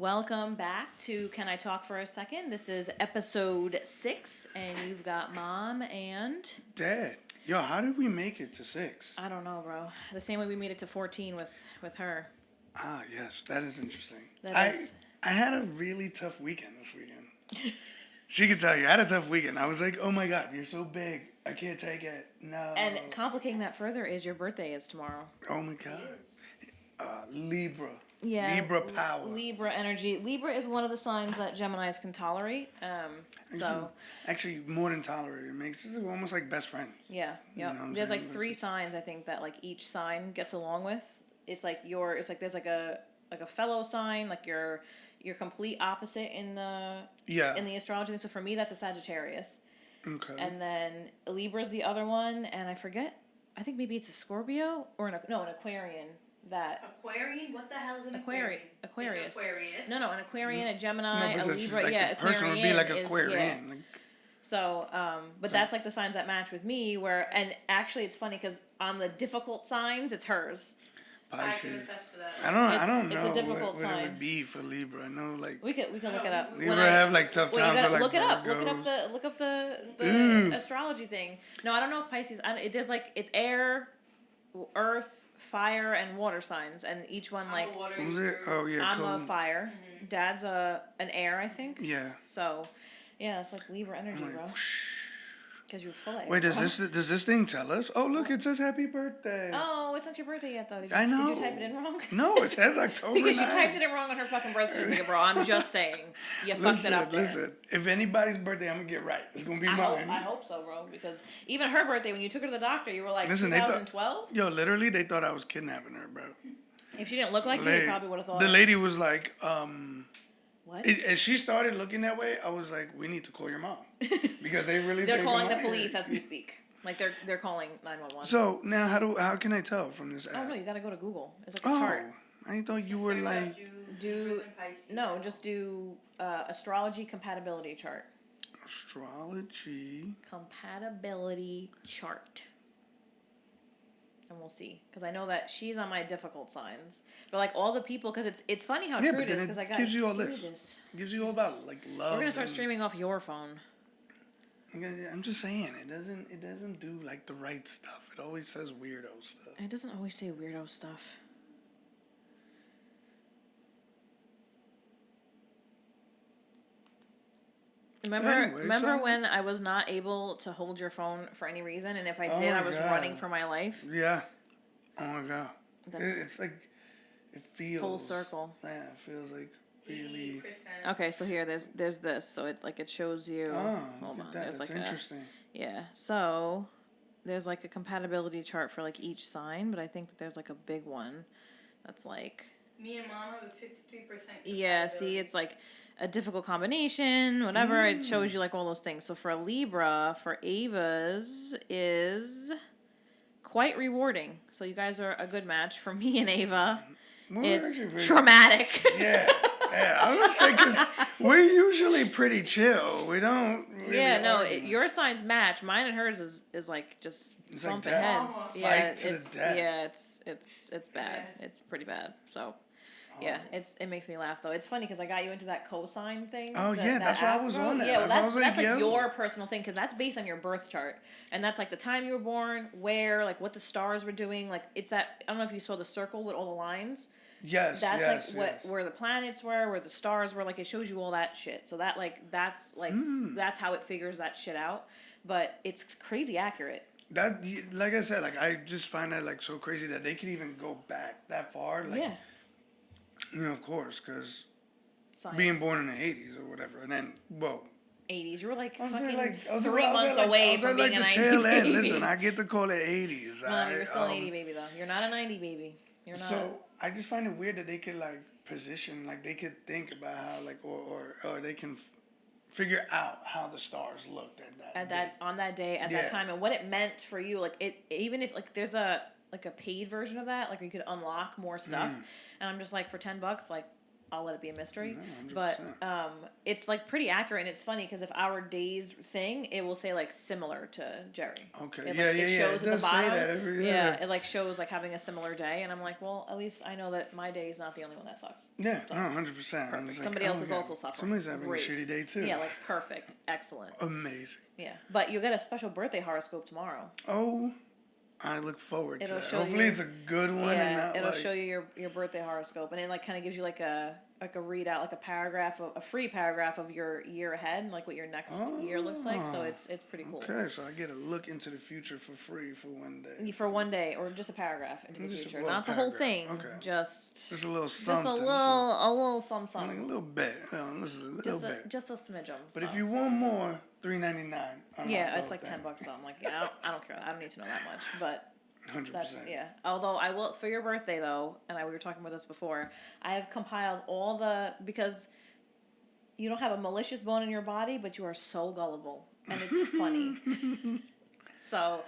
welcome back to Can I Talk for a Second? This is episode 6, and you've got Mom and... Dad. Yo, how did we make it to 6? I don't know, bro. The same way we made it to 14 with her. Ah, yes, that is interesting. I had a really tough weekend this weekend. She could tell you, I had a tough weekend. I was like, oh my God, you're so big. I can't take it. No. And complicating that further is your birthday is tomorrow. Oh my God. Libra. Yeah. Libra power. Libra energy. Libra is one of the signs that Geminis can tolerate. Actually, more than tolerate. It makes it almost like best friends. Yeah. Yeah. You know there's like 3 signs I think that like each sign gets along with. It's like there's like a fellow sign, like your complete opposite in the astrology. So for me, that's a Sagittarius. Okay. And then Libra's the other one, and I forget. I think maybe it's a Scorpio or an Aquarian. Aquarian? What the hell is an Aquarius? It's Aquarius. No, an Aquarian, a Gemini, a Libra. Like yeah, the person would be like Aquarian. Yeah. So, but that's like the signs that match with me. And actually, it's funny because on the difficult signs, it's hers. Pisces. I don't know it's a difficult what sign. it would be for Libra. I know like we could look it up. Libra have like tough times for like look it up. Virgos. Look up the astrology thing. No, I don't know if Pisces. There's like it's air, earth, fire, and water signs, and each one like. Who's it? Oh yeah. I'm a fire. Mm-hmm. Dad's an air, I think. Yeah. So, yeah, it's like Libra energy, bro. Because you're full of air. Wait, does this thing tell us? Oh, look, it says happy birthday. Oh, it's not your birthday yet, though. I know. Did you type it in wrong? No, it says October because 9th. you typed it in wrong on her fucking birth certificate, bro. I'm just saying. You fucked it up there. Listen, if anybody's birthday, I'm going to get right. It's going to be mine. I hope so, bro. Because even her birthday, when you took her to the doctor, you were like, 2012? Yo, literally, they thought I was kidnapping her, bro. If she didn't look like you, they probably would have thought. The lady was like, what? As she started looking that way, I was like, we need to call your mom. Because they really They're calling the police as we speak. Like they're calling 911. So now how can I tell from this app? Oh no, you gotta go to Google. It's like a chart. I thought you were like just do astrology compatibility chart. Astrology compatibility chart. And we'll see, because I know that she's on my difficult signs, but like all the people, because it's funny how true it is. Because I got gives you all this. It gives you all about like love. We're gonna start streaming off your phone. I'm just saying it doesn't do like the right stuff. It always says weirdo stuff. It doesn't always say weirdo stuff. Remember when I was not able to hold your phone for any reason, and if I did, I was running for my life? Yeah. Oh my God. It's like, it feels... Full circle. Yeah, it feels like really... Okay, so here, there's this. So it shows you... Oh, hold on. That's like interesting. Yeah, so there's like a compatibility chart for like each sign, but I think that there's like a big one that's like... Me and Mom have a 53%. Yeah, see, it's like... a difficult combination, whatever. It shows you like all those things. So for Libra, for Ava's is quite rewarding. So you guys are a good match. For me and Ava, it's traumatic. Yeah. I was gonna say, because we're usually pretty chill. We don't. Really your signs match. Mine and hers is like just bumping heads. It's bad. It's pretty bad. So. Yeah, it makes me laugh though. It's funny because I got you into that cosine thing. Oh yeah, that's why I was on that. Yeah, well, that's like your personal thing because that's based on your birth chart, and that's like the time you were born, where, like what the stars were doing. Like it's that I don't know if you saw the circle with all the lines. Yes. That's where the planets were, where the stars were. Like it shows you all that shit. So that's that's how it figures that shit out. But it's crazy accurate. That, like I said, like I just find that like so crazy that they could even go back that far. Like, yeah. You know, of course, because being born in the 80s or whatever, and then, 80s. You were like fucking like, 3 months away from being an 90 tail end. baby. Listen, I get to call it 80s. No, you're still an 80 baby, though. You're not a 90 baby. You're not. So, I just find it weird that they could, like, position, like, they could think about how, like, or they can figure out how the stars looked at that time, and what it meant for you. Like, even if, like, there's a paid version of that, like, you could unlock more stuff. And I'm just like, for $10, like, I'll let it be a mystery. Yeah, But 100%. it's like pretty accurate, and it's funny because if our days thing, it will say like similar to Jerry. Okay. It, Yeah, like, yeah, it yeah. shows It at the does say bottom. that every Yeah, it like shows like having a similar day, and I'm like, well, at least I know that my day is not the only one that sucks. Yeah, So, no, 100%. perfect. Like, Somebody else is also suffering. Somebody's having Great. a shitty day too. Yeah, like perfect, excellent. Amazing. Yeah, but you'll get a special birthday horoscope tomorrow. Oh, I look forward to It'll that. show Hopefully you, it's a good one and yeah, not it'll like... show you your birthday horoscope, and it like kind of gives you like a readout, like a paragraph, a free paragraph of your year ahead, like what your next year looks like. So it's pretty cool. Okay, so I get a look into the future for free for one day. For one day, or just a paragraph into the Just a future, little not the whole paragraph. thing. Okay. Just a little something. a little something. Like a little bit. Just a little bit. Just a smidgen. But if you want more, $3.99. Yeah, it's like $10 though. I'm like, yeah, I don't care. I don't need to know that much, but 100%. that's, yeah. Although I will, for your birthday though, and we were talking about this before, I have compiled all because you don't have a malicious bone in your body, but you are so gullible, and it's funny. So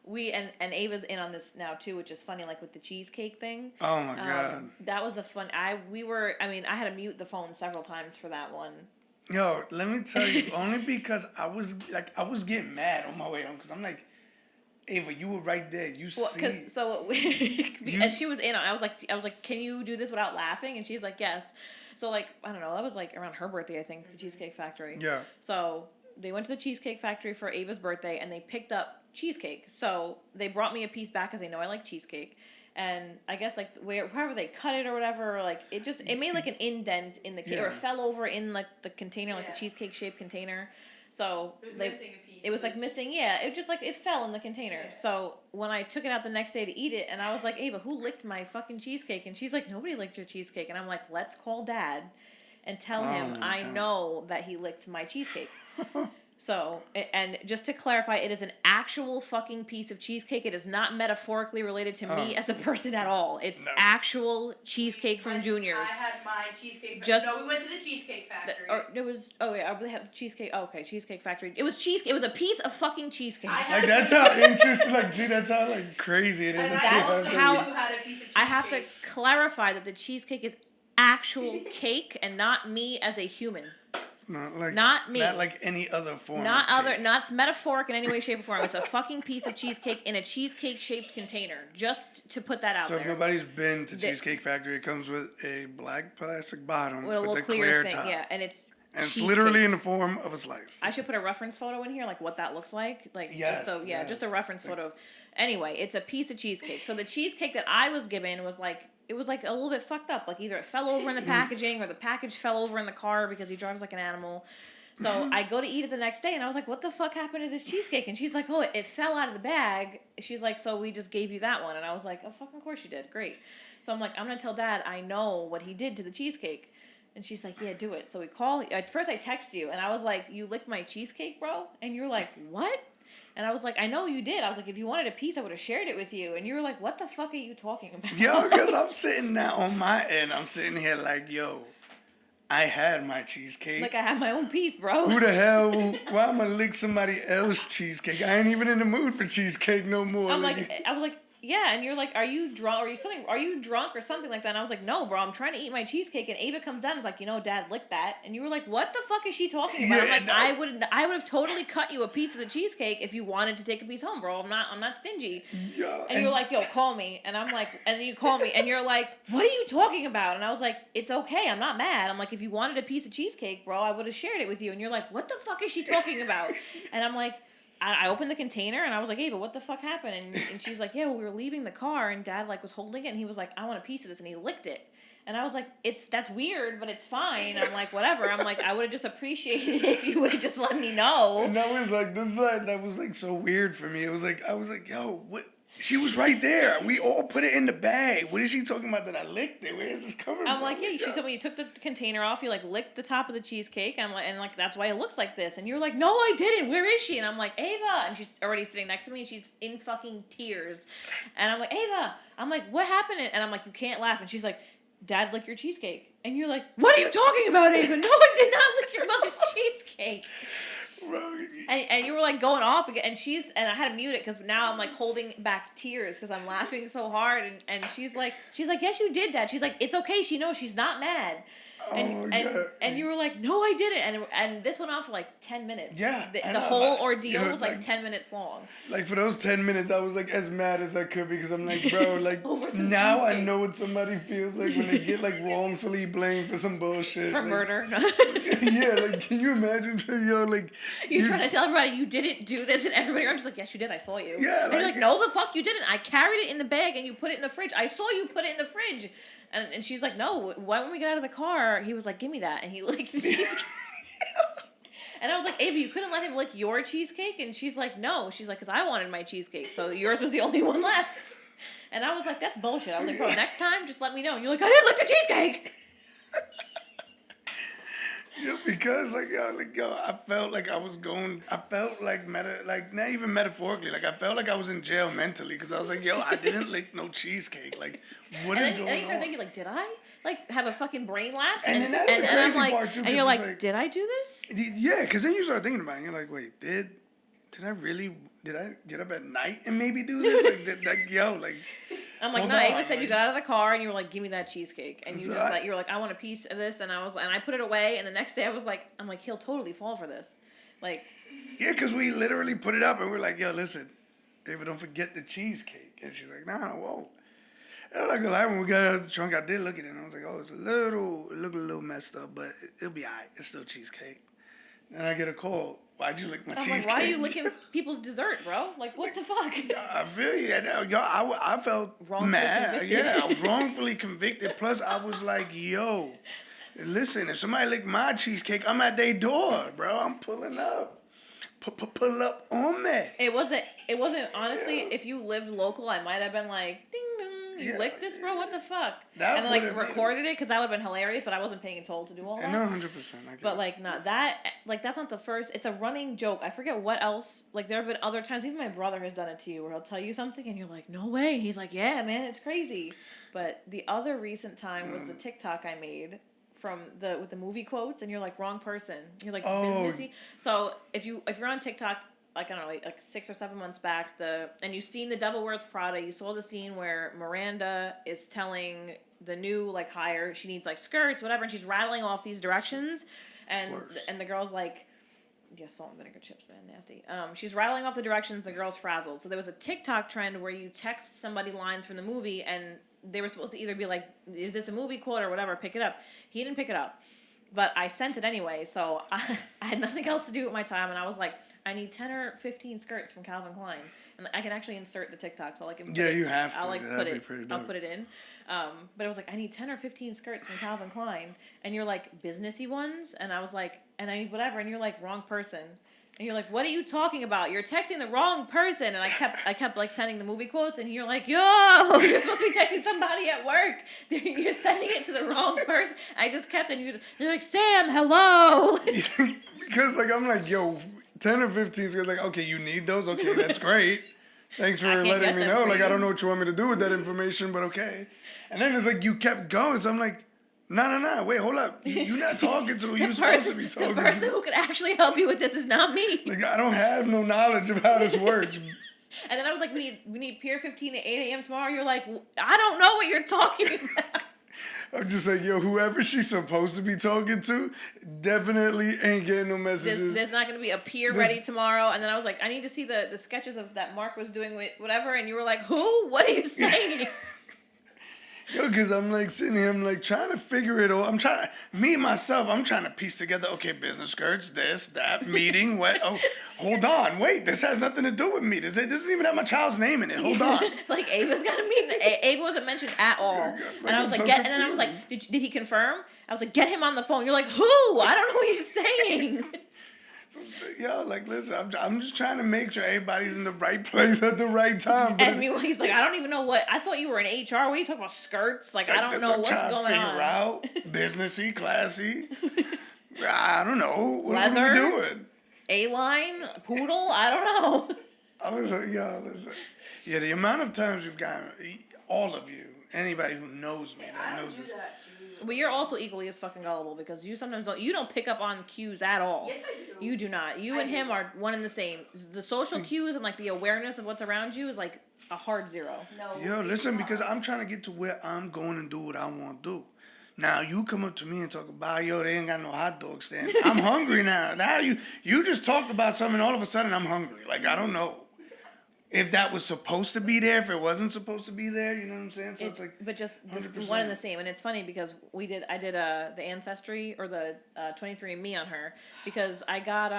and Ava's in on this now too, which is funny, like with the cheesecake thing. Oh my God. That was the fun. I had to mute the phone several times for that one. Yo, let me tell you, only because I was getting mad on my way home, because I'm like, Ava, you were right there. You see. As she was in on, I was like, can you do this without laughing? And she's like, yes. So like, I don't know, that was like around her birthday, I think, the Cheesecake Factory. Yeah. So they went to the Cheesecake Factory for Ava's birthday, and they picked up cheesecake. So they brought me a piece back because they know I like cheesecake. And I guess like wherever they cut it or whatever, like it made like an indent in the cake, or it fell over in like the container, like the cheesecake shaped container. So missing a piece. it was like missing, yeah. It just like it fell in the container. Yeah. So when I took it out the next day to eat it, and I was like, Ava, who licked my fucking cheesecake? And she's like, nobody licked your cheesecake. And I'm like, let's call Dad and tell him I know that he licked my cheesecake. So, and just to clarify, it is an actual fucking piece of cheesecake. It is not metaphorically related to me as a person at all. It's actual cheesecake from Junior's. I had my cheesecake factory. No, we went to the Cheesecake Factory. We had cheesecake. Oh, okay, Cheesecake Factory. It was cheesecake. It was a piece of fucking cheesecake. Like, that's how interesting, like, see, that's how, like, crazy it is. And that's how had a piece of cheesecake. I have to clarify that the cheesecake is actual cake and not me as a human. Not me. Not like any other form. Not metaphoric in any way, shape, or form. It's a fucking piece of cheesecake in a cheesecake-shaped container. Just to put that out there. So if nobody's been to Cheesecake Factory, it comes with a black plastic bottom with a little clear thing, top. Yeah, and it's literally in the form of a slice. I should put a reference photo in here, like what that looks like. Like, yes, just a reference photo. Anyway, it's a piece of cheesecake. So the cheesecake that I was given was like, it was like a little bit fucked up. Like either it fell over in the packaging or the package fell over in the car because he drives like an animal. So I go to eat it the next day and I was like, what the fuck happened to this cheesecake? And she's like, oh, it fell out of the bag. She's like, so we just gave you that one. And I was like, oh, fucking course you did. Great. So I'm like, I'm going to tell Dad I know what he did to the cheesecake. And she's like, yeah, do it. So we call. At first I text you and I was like, you licked my cheesecake, bro? And you're like, what? And I was like, I know you did. I was like, if you wanted a piece, I would have shared it with you. And you were like, what the fuck are you talking about? Yo, because I'm sitting now on my end. I'm sitting here like, yo, I had my cheesecake. Like, I had my own piece, bro. Who the hell? Why am I lick somebody else's cheesecake? I ain't even in the mood for cheesecake no more. I was like, yeah. And you're like, are you drunk? Are you drunk or something like that? And I was like, no, bro, I'm trying to eat my cheesecake. And Ava comes down and is like, Dad licked that. And you were like, what the fuck is she talking about? Yeah, I'm like, I would have totally cut you a piece of the cheesecake if you wanted to take a piece home, bro. I'm not stingy. Yeah, and you're like, yo, call me. And I'm like, and then you call me and you're like, what are you talking about? And I was like, it's okay. I'm not mad. I'm like, if you wanted a piece of cheesecake, bro, I would have shared it with you. And you're like, what the fuck is she talking about? And I'm like, I opened the container and I was like, Ava, what the fuck happened? And she's like, yeah, well, we were leaving the car and Dad like was holding it and he was like, I want a piece of this, and he licked it. And I was like, that's weird, but it's fine. I'm like, whatever. I'm like, I would have just appreciated it if you would have just let me know. And that was like, that was like so weird for me. It was like, I was like, yo, what? She was right there. We all put it in the bag. What is she talking about that I licked it? Where is this coming from? I'm like, yeah, she told me you took the container off. You like licked the top of the cheesecake. I'm like, and like that's why it looks like this. And you're like, no, I didn't. Where is she? And I'm like, Ava. And she's already sitting next to me and she's in fucking tears. And I'm like, Ava. I'm like, what happened? And I'm like, you can't laugh. And she's like, Dad licked your cheesecake. And you're like, what are you talking about, Ava? No one did not lick your mother's cheesecake. Bro, And you were like going off again, and I had to mute it because now I'm like holding back tears because I'm laughing so hard, and she's like, yes, you did, Dad. She's like, it's okay. She knows she's not mad. oh my God. And you were like, no, I didn't, and this went on for like 10 minutes. Yeah, the whole ordeal was like 10 minutes long. Like for those 10 minutes, I was like as mad as I could because I'm like, bro, like now I know what somebody feels like when they get like wrongfully blamed for some bullshit. For like, murder. Yeah, like can you imagine, yo, like you're trying to tell everybody you didn't do this, and everybody around just like, yes, you did. I saw you. Yeah, and you're like, no, the fuck you didn't. I carried it in the bag and you put it in the fridge. I saw you put it in the fridge. And she's like, no, why when we get out of the car, he was like, give me that. And he licked the cheesecake. And I was like, Ava, you couldn't let him lick your cheesecake? And she's like, no. She's like, because I wanted my cheesecake, so yours was the only one left. And I was like, that's bullshit. I was like, bro, next time, just let me know. And you're like, I didn't lick the cheesecake. Yeah, because like yo, I felt like I was going. I felt like not even metaphorically. Like I felt like I was in jail mentally because I was like, yo, I didn't lick no cheesecake. Like, what is going on? And then you start thinking, like, did I like have a fucking brain lapse? And that's the crazy I'm like, part too. And you're like, did I do this? Yeah, because then you start thinking about it. And you're like, wait, did I really? Did I get up at night and maybe do this? Like, I'm like, no, Ava said you got out of the car and you were like, give me that cheesecake. And you So just like, you were like, I want a piece of this. And I put it away. And the next day I'm like, he'll totally fall for this. Like. Yeah, because we literally put it up and we're like, yo, listen, Ava, don't forget the cheesecake. And she's like, nah, whoa. And I'm not gonna lie, when we got out of the trunk, I did look at it and I was like, oh, it looked a little messed up, but it'll be all right. It's still cheesecake. Then I get a call. Why'd you lick my cheesecake? Like, why are you licking people's dessert, bro? Like, what the fuck? I feel you. I felt wrongfully mad. Convicted. Yeah, I was wrongfully convicted. Plus, I was like, yo, listen, if somebody lick my cheesecake, I'm at their door, bro. I'm pulling up. Pull up on me. It wasn't, honestly, if you lived local, I might have been like, ding, ding. You licked this, bro? What the fuck? And like recorded it because that would have been hilarious, but I wasn't paying toll to do all that. No, 100%. But like, not that. Like, that's not the first. It's a running joke. I forget what else. Like, there have been other times. Even my brother has done it to you, where he'll tell you something and you're like, no way. He's like, yeah, man, it's crazy. But the other recent time was the TikTok I made with the movie quotes, and you're like, wrong person. You're like, businessy. So if you're on TikTok, like, I don't know, like 6 or 7 months back, and you've seen The Devil Wears Prada, you saw the scene where Miranda is telling the new, like, hire, she needs, like, skirts, whatever, and she's rattling off these directions, and the girl's like, yeah, salt and vinegar chips, man, nasty. She's rattling off the directions, the girl's frazzled. So there was a TikTok trend where you text somebody lines from the movie, and they were supposed to either be like, is this a movie quote or whatever, pick it up. He didn't pick it up. But I sent it anyway, so I had nothing else to do with my time, and I was like, I need 10 or 15 skirts from Calvin Klein. And I can actually insert the TikTok, so I can you have to. I'll like That'd I'll put it in. But it was like, I need 10 or 15 skirts from Calvin Klein. And you're like, businessy ones? And I was like, and I need whatever. And you're like, wrong person. And you're like, what are you talking about? You're texting the wrong person. And I kept like sending the movie quotes, and you're like, yo, you're supposed to be texting somebody at work. You're sending it to the wrong person. I just kept, and you're like, Sam, hello. Because like I'm like, yo, 10 or 15 is like, okay, you need those? Okay, that's great. Thanks for letting me know. Like, I don't know what you want me to do with that information, but okay. And then it's like, you kept going. So I'm like, no, wait, hold up. You're not talking to who you're supposed to be talking to. The person who could actually help you with this is not me. Like, I don't have no knowledge of how this works. And then I was like, we need Pier 15 at 8 a.m. tomorrow. You're like, I don't know what you're talking about. I'm just like, yo, whoever she's supposed to be talking to definitely ain't getting no messages. There's not going to be a pier ready tomorrow. And then I was like, I need to see the sketches of that Mark was doing with whatever. And you were like, who? What are you saying? Yo, because I'm like sitting here, I'm like trying to figure it all. I'm trying to piece together, okay, business skirts, this, that, meeting, what? Oh, hold on, wait, this has nothing to do with me. This doesn't even have my child's name in it. Hold on. Like, Ava's got a meeting. Ava wasn't mentioned at all. And I was like, and then I was like, did he confirm? I was like, get him on the phone. You're like, who? I don't know what you're saying. Yo, like, listen, I'm just trying to make sure everybody's in the right place at the right time. And meanwhile, he's like, I don't even know what. I thought you were in HR. What are you talking about, skirts? Like, I don't know what's going on. Out, businessy, classy. I don't know. What Leather, are we doing? A-line, poodle. I don't know. I was like, yo, listen. Yeah, the amount of times you've gotten all of you, anybody who knows me, I that don't knows do this. that too. But you're also equally as fucking gullible because you sometimes don't. You don't pick up on cues at all. Yes, I do. You do not. You and him are one and the same. The social cues and like the awareness of what's around you is like a hard 0. No. Yo, listen, it's because not. I'm trying to get to where I'm going and do what I want to do. Now you come up to me and talk about, yo, they ain't got no hot dog stand. I'm hungry now. Now you just talked about something, all of a sudden I'm hungry. Like, I don't know if that was supposed to be there, if it wasn't supposed to be there. You know what I'm saying? So it's like, but just this 100%. one and the same, and it's funny because I did the ancestry or the 23andMe on her because I got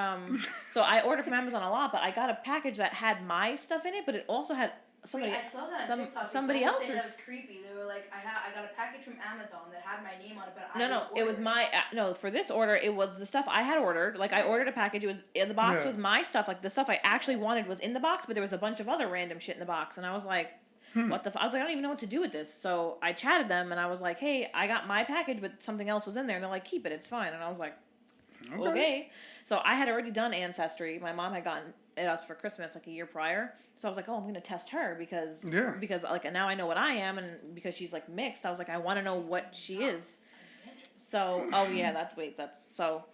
so I ordered from Amazon a lot, but I got a package that had my stuff in it, but it also had somebody Wait, I saw that on TikTok. somebody Someone said else's. that was creepy. They were like, I got a package from Amazon that had my name on it, but I No, didn't it was order my no for this order. It was the stuff I had ordered. Like I ordered a package. It was in the box Yeah. was my stuff. Like the stuff I actually wanted was in the box, but there was a bunch of other random shit in the box, and I was like, what the? I was like, I don't even know what to do with this. So I chatted them, and I was like, hey, I got my package, but something else was in there, and they're like, keep it, it's fine. And I was like, okay. So I had already done ancestry. My mom had gotten it us for Christmas like a year prior. So I was like, oh, I'm gonna test her because like now I know what I am, and because she's like mixed, I was like, I want to know what she is. So so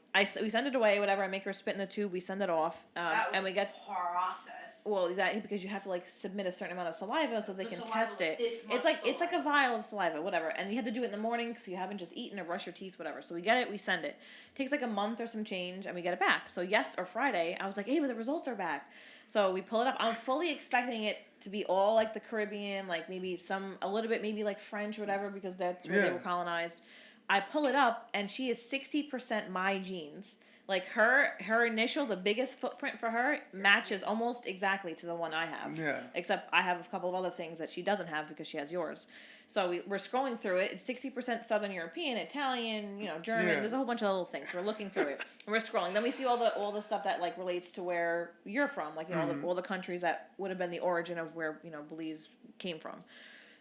we send it away, whatever. I make her spit in the tube. We send it off, and we get process. well that because you have to like submit a certain amount of saliva so they can saliva, test like it. this much It's like a saliva. vial of saliva, whatever, and you have to do it in the morning so you haven't just eaten or brushed your teeth, whatever. So we get it, we send it. Takes like a month or some change, and we get it back. So Friday, I was like, hey, but the results are back. So we pull it up. I'm fully expecting it to be all like the Caribbean, like maybe a little bit maybe like French or whatever because that's where they were colonized. I pull it up, and she is 60% my genes. Like her initial, the biggest footprint for her matches almost exactly to the one I have. Yeah. Except I have a couple of other things that she doesn't have because she has yours. So we're scrolling through it. It's 60% Southern European, Italian, German. Yeah. There's a whole bunch of little things. We're looking through it. And we're scrolling. Then we see all the stuff that like relates to where you're from, like all the countries that would have been the origin of where Belize came from.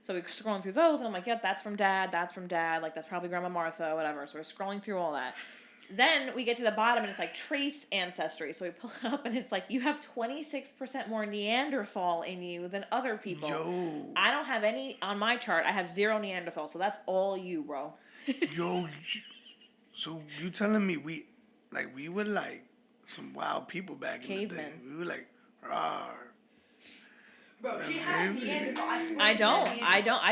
So we're scrolling through those, and I'm like, yep, that's from Dad, like, that's probably Grandma Martha, whatever. So we're scrolling through all that. Then we get to the bottom, and it's like, trace ancestry. So we pull it up, and it's like, you have 26% more Neanderthal in you than other people. Yo. I don't have any, on my chart, I have 0 Neanderthal, so that's all you, bro. Yo, so you telling me we were like some wild people back in the day. Cavemen. We were like, rah. Bro, she has crazy. Neanderthal. I swear I she don't. has I don't.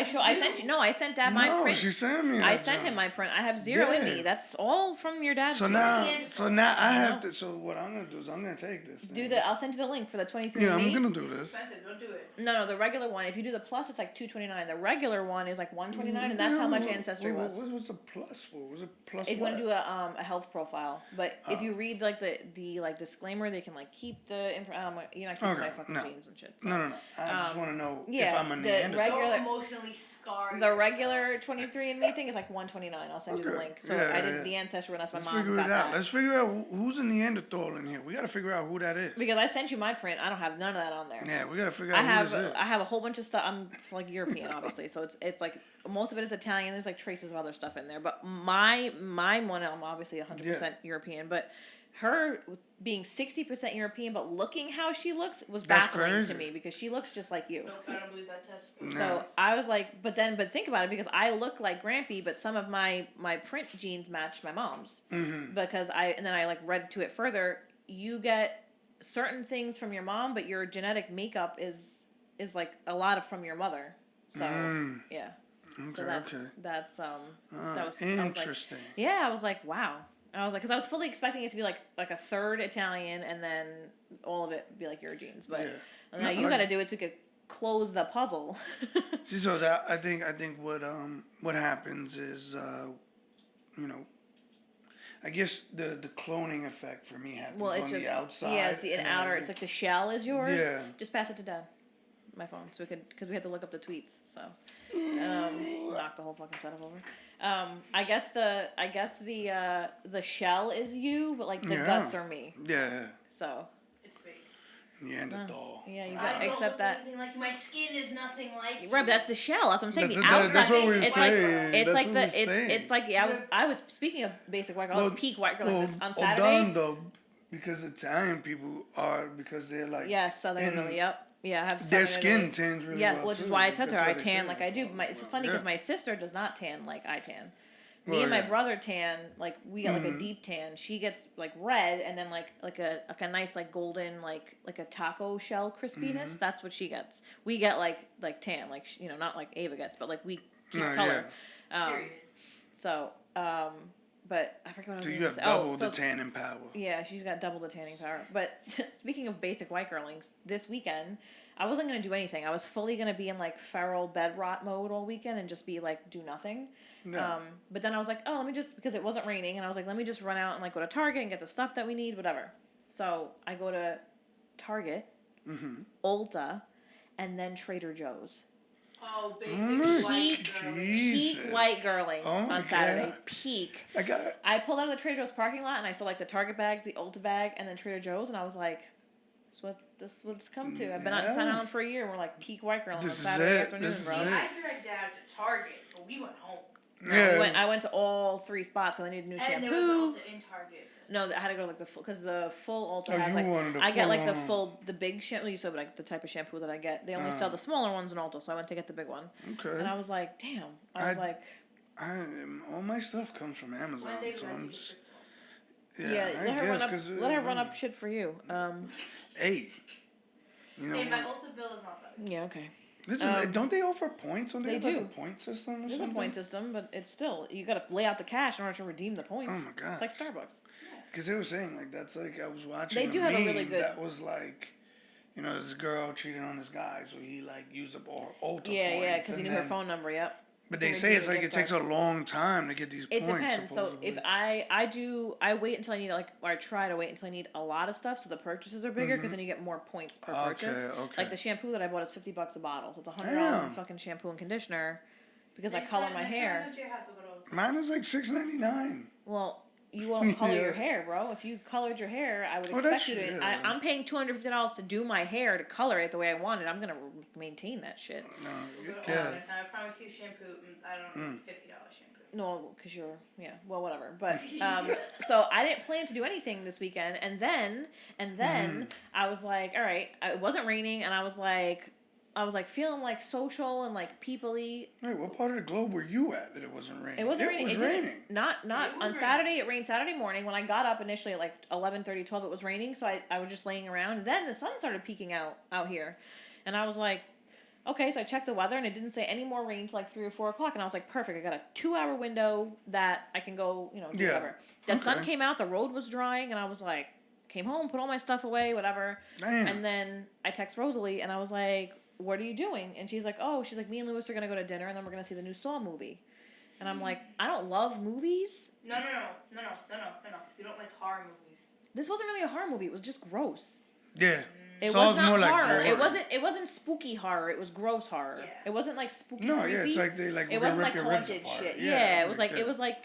I sent Dad my No, print. she sent me. I that sent junk. him my print. I have 0 in me. Yeah. That's all from your dad. So now I have to. So what I'm gonna do is I'm gonna take this. I'll send you the link for the 23andMe. Yeah, I'm gonna do this. Expensive. Don't do it. No, the regular one. If you do the plus, it's like $229. The regular one is like $129, and that's how much ancestry was. What's a plus for? Was it plus? If you what? want to do a health profile, but if you read like the like disclaimer, they can like keep the you're not keeping my fucking genes and shit. So. No. I just want to know yeah, if I'm a the Neanderthal. Don't emotionally scar The regular 23andMe thing is like $129. I'll send you the link. So I did the ancestry one. That's my Let's mom figure got it out. that. Let's figure out who's a Neanderthal in here. We gotta figure out who that is. Because I sent you my print. I don't have none of that on there. Yeah, we gotta figure out who this is. I have a whole bunch of stuff. I'm like European, obviously, so it's like most of it is Italian. There's like traces of other stuff in there, but my one, I'm obviously 100% European. But her being 60% European, but looking how she looks was baffling crazy. to me because she looks just like you. Nope, I don't believe that test. So I was like, but think about it because I look like Grampy, but some of my print genes match my mom's because and then I like read to it further. You get certain things from your mom, but your genetic makeup is like a lot of from your mother. So yeah. Okay, So that's that was interesting. I was like, wow. I was like, because I was fully expecting it to be like a third Italian and then all of it be like your genes, but now you got to do it so we could close the puzzle. See, so that I think what happens is I guess the cloning effect for me happens on the outside. Yeah, it's the outer. It's like the shell is yours. Yeah. Just pass it to Dad. My phone, so because we had to look up the tweets, so knocked the whole fucking setup over. I guess the shell is you, but like the guts are me. Yeah. So. It's fake. Neanderthal. Yeah, you I got don't accept look that. anything like my skin is nothing like you. Right, but that's the shell. That's what I'm saying. That's The outside. that's what we're it's saying. like it's That's like what the we're it's saying. it's like I was speaking of basic white girl. I was peak white girl like this on Saturday. Done, though, because Italian people are because they're like Yes, Southern Italy. Yep. Yeah, I have some Their in skin Italy. tans really Yeah, well which is too. why I said to her, I That's tan how like they I do. tan. It's funny because my sister does not tan like I tan. Me Well, and my yeah. brother tan, like we get like a deep tan. She gets like red and then like a nice like golden like a taco shell crispiness. That's what she gets. We get like tan, like not like Ava gets, but like we keep No, color. yeah. Period. So but I forget what I was So going you to have say. double Oh, the so tanning power. yeah, she's got double the tanning power. But speaking of basic white girlings, this weekend I wasn't gonna do anything. I was fully gonna be in like feral bed rot mode all weekend and just be like do nothing. Yeah. But then I was like, oh, let me just because it wasn't raining, and I was like, let me just run out and like go to Target and get the stuff that we need, whatever. So I go to Target, Ulta, and then Trader Joe's. Oh, basic my white girl. Jesus. Peak white girling Oh my on Saturday. God. Peak. I I pulled out of the Trader Joe's parking lot and I saw like the Target bag, the Ulta bag, and then Trader Joe's, and I was like, this is what it's come to. I've been out in Staten Island for a year, and we're like peak white girl on This is Saturday it. afternoon, This is bro. it. I dragged Dad to Target, but we went home. No, Yeah. I went to all 3 spots, so I needed new And there shampoo. was Ulta in Target. No, I had to go to like the full because the full Ulta Oh, has you like wanted the I get like the full-on. the big shampoo. You said like the type of shampoo that I get. They only sell the smaller ones in Ulta, so I went to get the big one. Okay. And I was like, damn. I was like, all my stuff comes from Amazon, One day so we I'm went to just. yeah, I let her guess, run up. 'cause, Let her run up shit for you. Hey. You know. Hey, my Ulta bill is not bad. Yeah. Okay. Listen, don't they offer points? Don't They have, like, do. a point system or There's something? a point system, but it's still you got to lay out the cash in order to redeem the points. Oh my God. It's like Starbucks. Because they were saying, like, that's like, I was watching They do have a meme really good- that was like, this girl cheated on this guy, so he, like, used up all her Ulta Yeah, points. yeah, because he and knew her then- phone number. Yep. But they They say do it's the like gift it takes a long time to get these It points. depends. So Supposedly. if I wait until I need or I try to wait until I need a lot of stuff, so the purchases are bigger because then you get more points per purchase. Okay. Like the shampoo that I bought is $50 a bottle, so it's $100 Damn. fucking shampoo and conditioner because I color my hair. Mine is like $6.99. Well, you won't color your Yeah. hair, bro. If you colored your hair, I would Oh, expect that's you to. true. I'm paying $250 to do my hair to color it the way I want it. I'm gonna maintain that shit. No, Yeah. yeah. I promise you shampoo. I don't know, $50 shampoo. No, because you're well, whatever. But so I didn't plan to do anything this weekend, and then I was like, all right, it wasn't raining, and I was like feeling like social and like people-y. Wait, what part of the globe were you at that it wasn't raining? It wasn't raining. It was It didn't- raining. Not It was on raining. Saturday. It rained Saturday morning. When I got up initially at like 11:30, 12, it was raining. So I was just laying around. Then the sun started peeking out here, and I was like, okay. So I checked the weather, and it didn't say any more rain till like 3 or 4 o'clock. And I was like, perfect. I got a 2-hour window that I can go, do Yeah. whatever. The sun Okay. came out. The road was drying, and I was like, came home, put all my stuff away, whatever. Damn. And then I text Rosalie, and I was like, what are you doing? And she's like, me and Lewis are gonna go to dinner, and then we're gonna see the new Saw movie. And I'm like, I don't love movies. No. You don't like horror movies. This wasn't really a horror movie. It was just gross. Yeah. It Saw's was not more like horror. gore. It wasn't spooky horror. It was gross horror. Yeah. It wasn't like spooky No, creepy. yeah, it's like they like It we're wasn't gonna like rip your ribs haunted apart. shit. Yeah, Yeah, it was like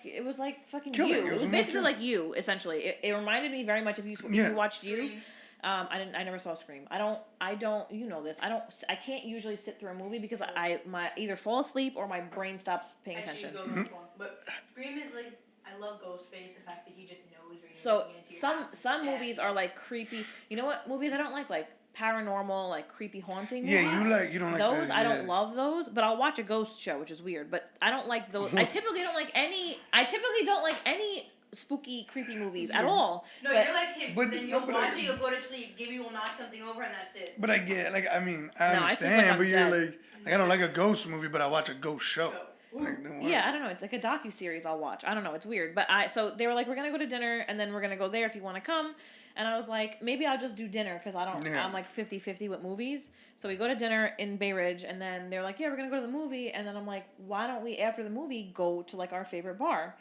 it was like fucking Killing. You. It It was was more basically killing. like You, essentially. It reminded me very much if you Yeah. watched You. Scream. I never saw Scream. I don't you know this. I can't usually sit through a movie because I either fall asleep or my brain stops paying Actually, attention. go with one. But Scream is like, I love Ghostface, the fact that he just knows where you're So going into your house and some stab movies you. are like creepy. You know what movies I don't like paranormal, like creepy haunting Yeah, movies. you don't like Those the, I yeah. don't love those, but I'll watch a ghost show, which is weird. But I don't like those. I typically don't like any spooky, creepy movies at all. No, but you're like him. but- Then no, you'll but watch I- it, you'll go to sleep, Gibby will knock something over, and that's it. But I get, like, I mean, I No, I sleep understand, like I'm but you're dead. like I don't like a ghost movie, but I watch a ghost show. So, Like, don't worry. yeah, I don't know. It's like a docu-series I'll watch. I don't know. It's weird. But so they were like, we're going to go to dinner, and then we're going to go there if you want to come. And I was like, maybe I'll just do dinner because Yeah. I'm like 50-50 with movies. So we go to dinner in Bay Ridge, and then they're like, yeah, we're going to go to the movie. And then I'm like, why don't we, after the movie, go to like our favorite bar?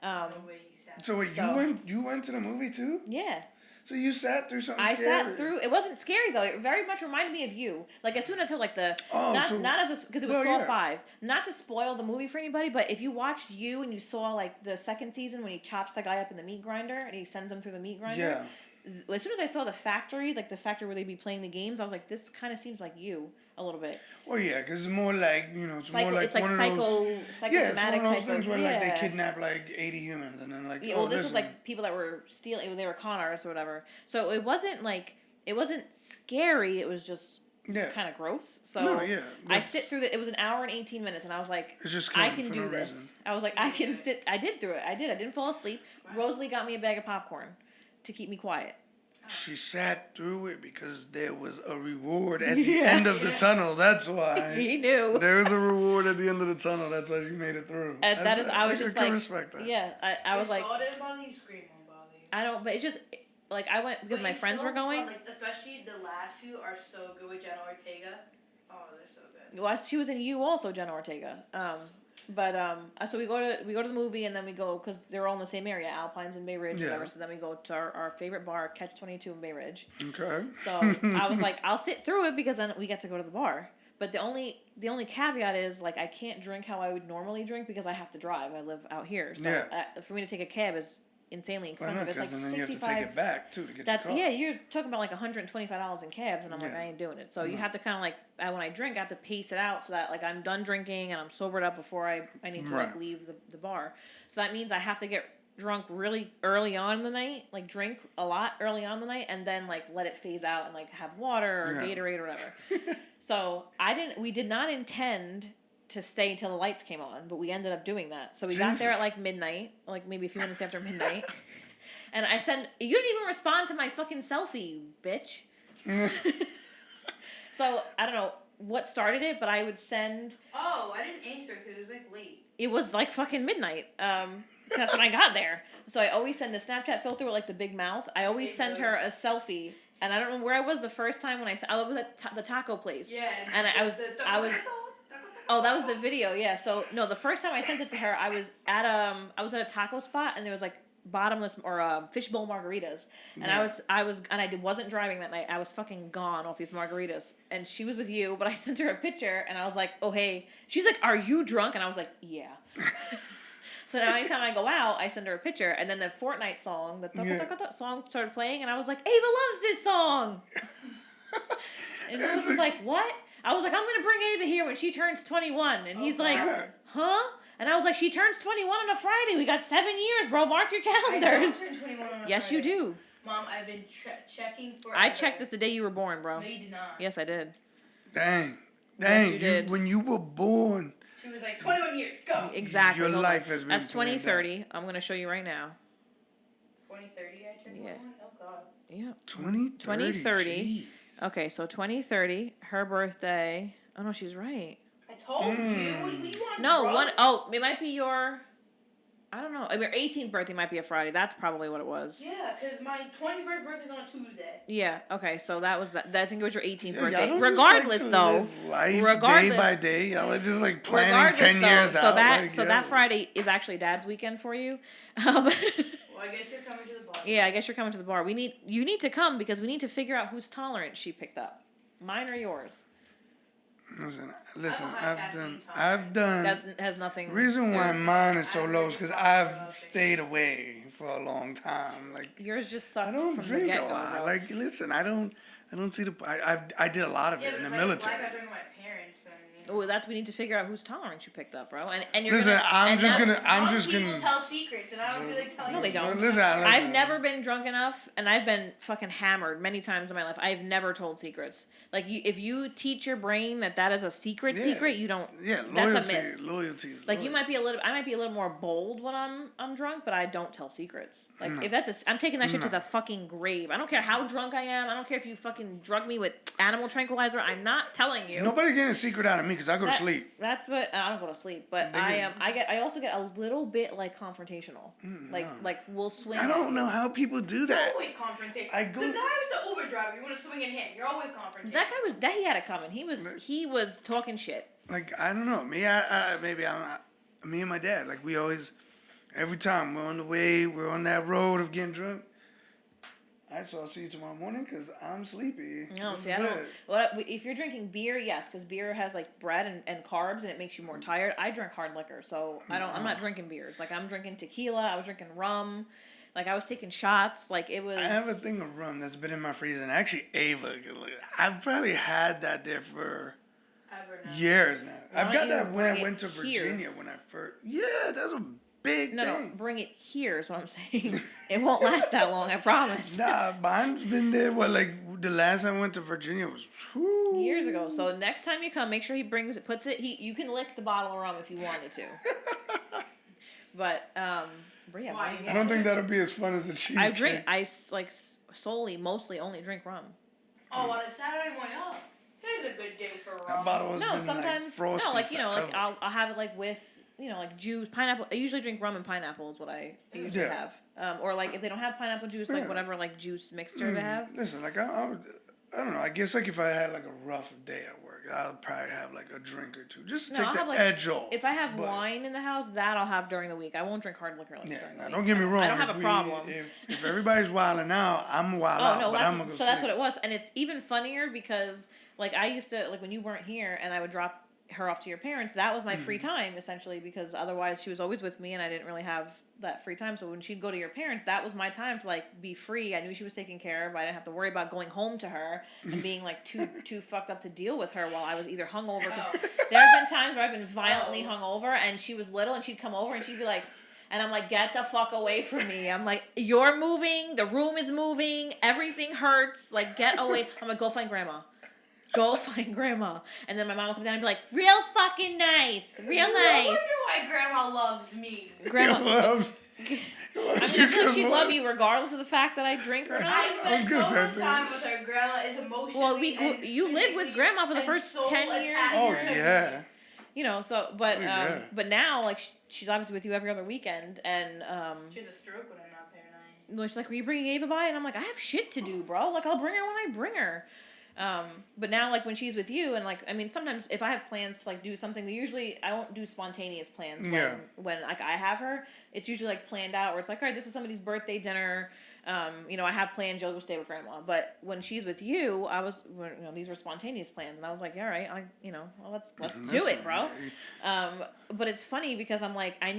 no way you sat. So wait, So- you went to the movie too? Yeah. So you sat through something I scary? sat through. It wasn't scary though. It very much reminded me of You. Like as soon as I like the Oh, not so- not as because it was well, Saw yeah. 5. Not to spoil the movie for anybody, but if you watched You and you saw like the second season when he chops the guy up in the meat grinder and he sends him through the meat grinder. Yeah. As soon as I saw the factory where they'd be playing the games, I was like, this kind of seems like You a little bit. Well, yeah, because it's more like, it's more like It's like one of those... Yeah, it's psychosomatic one of those type things of where, like, they yeah. kidnap, like, 80 humans, and then, like, Yeah, well, this was listen. like people that were stealing. They were con artists or whatever. So it wasn't scary. It was just Yeah. kind of gross. So No, yeah, I that's- sit through it was an hour and 18 minutes, and I was like, It's just I killing can for do no this. reason. I was like, I can sit. I did through it. I didn't fall asleep. Rosalie got me a bag of popcorn to keep me quiet. She sat through it because there was a reward at the end of the tunnel. That's why. He knew. There was a reward at the end of the tunnel. That's why she made it through. That is, I was just like, respect that. yeah, I was like, Saw it didn't bother you, Scream won't bother you. I don't, but it just, like, I went because But my it's friends so were going. fun, like, especially the last two are so good with Jenna Ortega. Oh, they're so good. Well, she was in You also, Jenna Ortega. So we go to the movie, and then we go because they're all in the same area, Alpines and Bay Ridge, Yeah. whatever. So then we go to our favorite bar, Catch 22 in Bay Ridge. Okay. So I was like, I'll sit through it because then we get to go to the bar. But the only caveat is like I can't drink how I would normally drink because I have to drive. I live out here, so for me to take a cab is insanely expensive. It's like and then you have to take $65. it back too to get That's your car. yeah. You're talking about like $125 in cabs, and I'm like, I ain't doing it. So you have to kind of like when I drink, I have to pace it out so that like I'm done drinking and I'm sobered up before I need to like leave the bar. So that means I have to get drunk really early on in the night, like drink a lot early on in the night, and then like let it phase out and like have water or Gatorade or whatever. So we did not intend to stay until the lights came on, but we ended up doing that. So we got there at like midnight, like maybe a few minutes after midnight. And I said, you didn't even respond to my fucking selfie, bitch. So I don't know what started it, but I would send. Oh, I didn't answer because it was like late. It was like fucking midnight. That's when I got there. So I always send the Snapchat filter with like the big mouth. I always send her a selfie. And I don't know where I was the first time when I was at the taco place. Yeah. And I was. Oh, that was the video, yeah. So no, the first time I sent it to her, I was at a taco spot, and there was like bottomless or fishbowl margaritas, and I wasn't driving that night. I was fucking gone off these margaritas, and she was with you, but I sent her a picture, and I was like, oh hey, she's like, are you drunk? And I was like, yeah. So now anytime I go out, I send her a picture, and then the Fortnite song, the song started playing, and I was like, Ava loves this song. And he was just like, what? I was like, I'm going to bring Ava here when she turns 21. And he's like, huh? And I was like, she turns 21 on a Friday. We got 7 years, bro. Mark your calendars. I don't turn 21 on a Yes, Friday. you do. Mom, I've been checking for. I checked this the day you were born, bro. No, you did not. Yes, I did. Dang. Yes, you did. When you were born. She was like, 21 years, go. Exactly. Your life has been That's planned 2030. I'm going to show you right now. 2030, I turned 21? Oh, God. Yeah. 2030. 2030. Okay, so 2030, her birthday. Oh, no, she's right. I told you. What do you want? No, drugs? it might be your, I don't know. I mean, your 18th birthday might be a Friday. That's probably what it was. Yeah, because my 21st birthday's on a Tuesday. Yeah, okay, so that was that. I think it was your 18th Yeah, birthday. y'all don't Regardless, just though. like to live life day by day. Y'all are just like planning 10 years so out. That Friday is actually Dad's weekend for you. Well, I guess you're coming to the bar. Yeah, I guess you're coming to the bar. You need to come because we need to figure out whose tolerance she picked up. Mine or yours? Listen. have I've done. That has nothing. Reason why mine is so low is because I've stayed away for a long time. Like yours just sucked I don't from the drink a get-go, lot. bro. Like listen, I don't see the. I did a lot of it in the military. Like I drink with my parents, then. Oh, we need to figure out whose tolerance you picked up, bro. And you're Listen, gonna. I'm just People gonna. tell secrets, and I don't really tell you. No, they don't. Listen, I've never been drunk enough, and I've been fucking hammered many times in my life. I've never told secrets. Like if you teach your brain that is a secret, you don't. Yeah, that's a myth. Loyalty. Like you might be I might be a little more bold when I'm drunk, but I don't tell secrets. Like if I'm taking that shit to the fucking grave. I don't care how drunk I am. I don't care if you fucking drug me with animal tranquilizer. I'm not telling you. Nobody's getting a secret out of me because I go to sleep. That's what I don't go to sleep, but I also get a little bit like confrontational. Like we'll swing. I don't know how people do that. Always confrontation. I go. The guy with the Uber driver, you want to swing at him. You're always confrontation. That he had it coming. He was talking shit. Like I don't know. Me, me and my dad. Like we always, every time we're on the way, we're on that road of getting drunk. I'll see you tomorrow morning because I'm sleepy. No, see, I don't. Well, if you're drinking beer, yes, because beer has like bread and carbs, and it makes you more tired. I drink hard liquor, so I'm not drinking beers. Like I'm drinking tequila. I was drinking rum. Like I was taking shots. Like it was. I have a thing of rum that's been in my freezer, and actually Ava, I've probably had that there for years now. I've got that when I went to Virginia when I first. Yeah, that's a big thing. No, bring it here is what I'm saying. It won't last that long, I promise. Nah, mine's been there. What, like the last time I went to Virginia was whew. Years ago. So next time you come, make sure he brings it, puts it. You can lick the bottle of rum if you wanted to. But yeah, Why? I don't think that'll be as fun as the cheesecake. I drink. Like solely, mostly only drink rum. Oh, on a Saturday morning. Oh, here's a good day for rum. That bottle has No, been sometimes like frosty. no, like you know, like forever. I'll have it like with like juice, pineapple. I usually drink rum and pineapple is what I usually have. Or like if they don't have pineapple juice, like whatever like juice mixture they have. Listen, like I don't know. I guess like if I had like a rough day at work, I'll probably have like a drink or two just to take the edge off. If I have wine in the house, that I'll have during the week. I won't drink hard liquor during the week. Don't get me wrong. I don't have a problem. If everybody's wilding out, I'm wild out. No, but I'm gonna go that's what it was, and it's even funnier because like I used to like when you weren't here and I would drop her off to your parents. That was my free time essentially because otherwise she was always with me and I didn't really have that free time. So when she'd go to your parents, that was my time to like be free. I knew she was taken care of. I didn't have to worry about going home to her and being like too fucked up to deal with her while I was either hungover. Because there have been times where I've been violently hungover and she was little and she'd come over and she'd be like, and I'm like, get the fuck away from me. I'm like, you're moving. The room is moving. Everything hurts. Like, get away. I'm like, go find grandma. Go find grandma. And then my mom would come down and be like, real fucking nice. Real nice. I wonder why grandma loves me. Grandma loves. I mean, I feel like she'd love you regardless of the fact that I drink or not. I spent so much time with her. Grandma is emotionally. Well, you lived with grandma for the first 10 years. Oh, yeah. You know, so, but now, like, she's obviously with you every other weekend, and, She has a stroke when I'm not there, and she's like, were you bringing Ava by? And I'm like, I have shit to do, bro. Like, I'll bring her when I bring her. But now, like, when she's with you, and, like, I mean, sometimes if I have plans to, like, do something, usually I won't do spontaneous plans when like, I have her. It's usually, like, planned out, where it's like, all right, this is somebody's birthday dinner. I have planned Joe will stay with grandma. But when she's with you, these were spontaneous plans. And I was like, all right, let's do it, bro. But it's funny because I'm like, I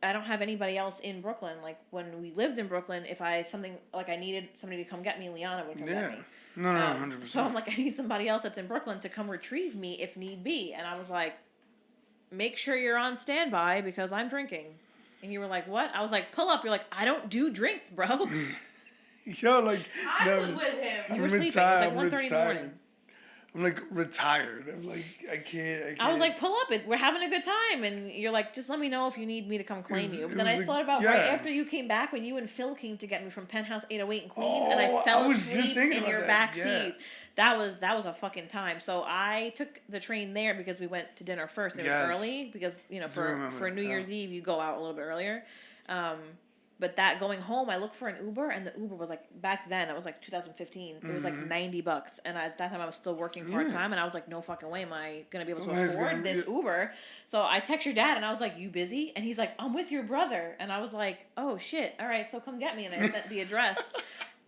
don't have anybody else in Brooklyn. Like, when we lived in Brooklyn, if I needed somebody to come get me, Liana would come get me. No, 100%. So I'm like, I need somebody else that's in Brooklyn to come retrieve me if need be. And I was like, make sure you're on standby because I'm drinking. And you were like, what? I was like, pull up. You're like, I don't do drinks, bro. Yo, like, I was with him. You were sleeping. It was like 1:30 in the morning. I'm like retired. I'm like, I can't. I was like, pull up. We're having a good time. And you're like, just let me know if you need me to come claim you. But then I thought about right after you came back when you and Phil came to get me from Penthouse 808 in Queens. And I fell asleep in your back seat. That was a fucking time. So I took the train there because we went to dinner first. It was early because, for New Year's Eve, you go out a little bit earlier. But that going home, I looked for an Uber, and the Uber was like, back then, it was like 2015, it was like $90. And at that time, I was still working part-time, and I was like, no fucking way am I going to be able to afford this Uber. So I text your dad, and I was like, you busy? And he's like, I'm with your brother. And I was like, oh, shit. All right, so come get me. And I sent the address.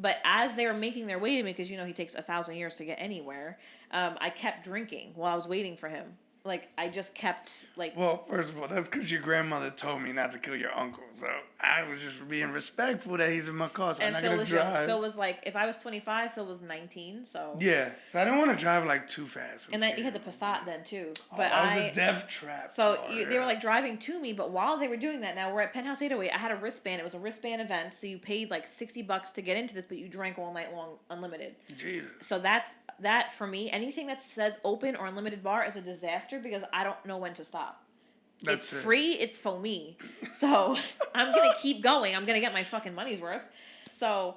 But as they were making their way to me, because, he takes 1,000 years to get anywhere, I kept drinking while I was waiting for him. Like, I just kept, like... Well, first of all, that's because your grandmother told me not to kill your uncle. So I was just being respectful that he's in my car, so I'm not going to drive. Phil was like, if I was 25, Phil was 19, so... Yeah, so I didn't want to drive, like, too fast. And then you had the Passat then, too. But that was a death trap. So they were, like, driving to me, but while they were doing that, now we're at Penthouse 808, I had a wristband. It was a wristband event, so you paid, like, $60 to get into this, but you drank all night long, unlimited. Jesus. So that, for me, anything that says open or unlimited bar is a disaster because I don't know when to stop. It's free, it's for me. So I'm going to keep going. I'm going to get my fucking money's worth. So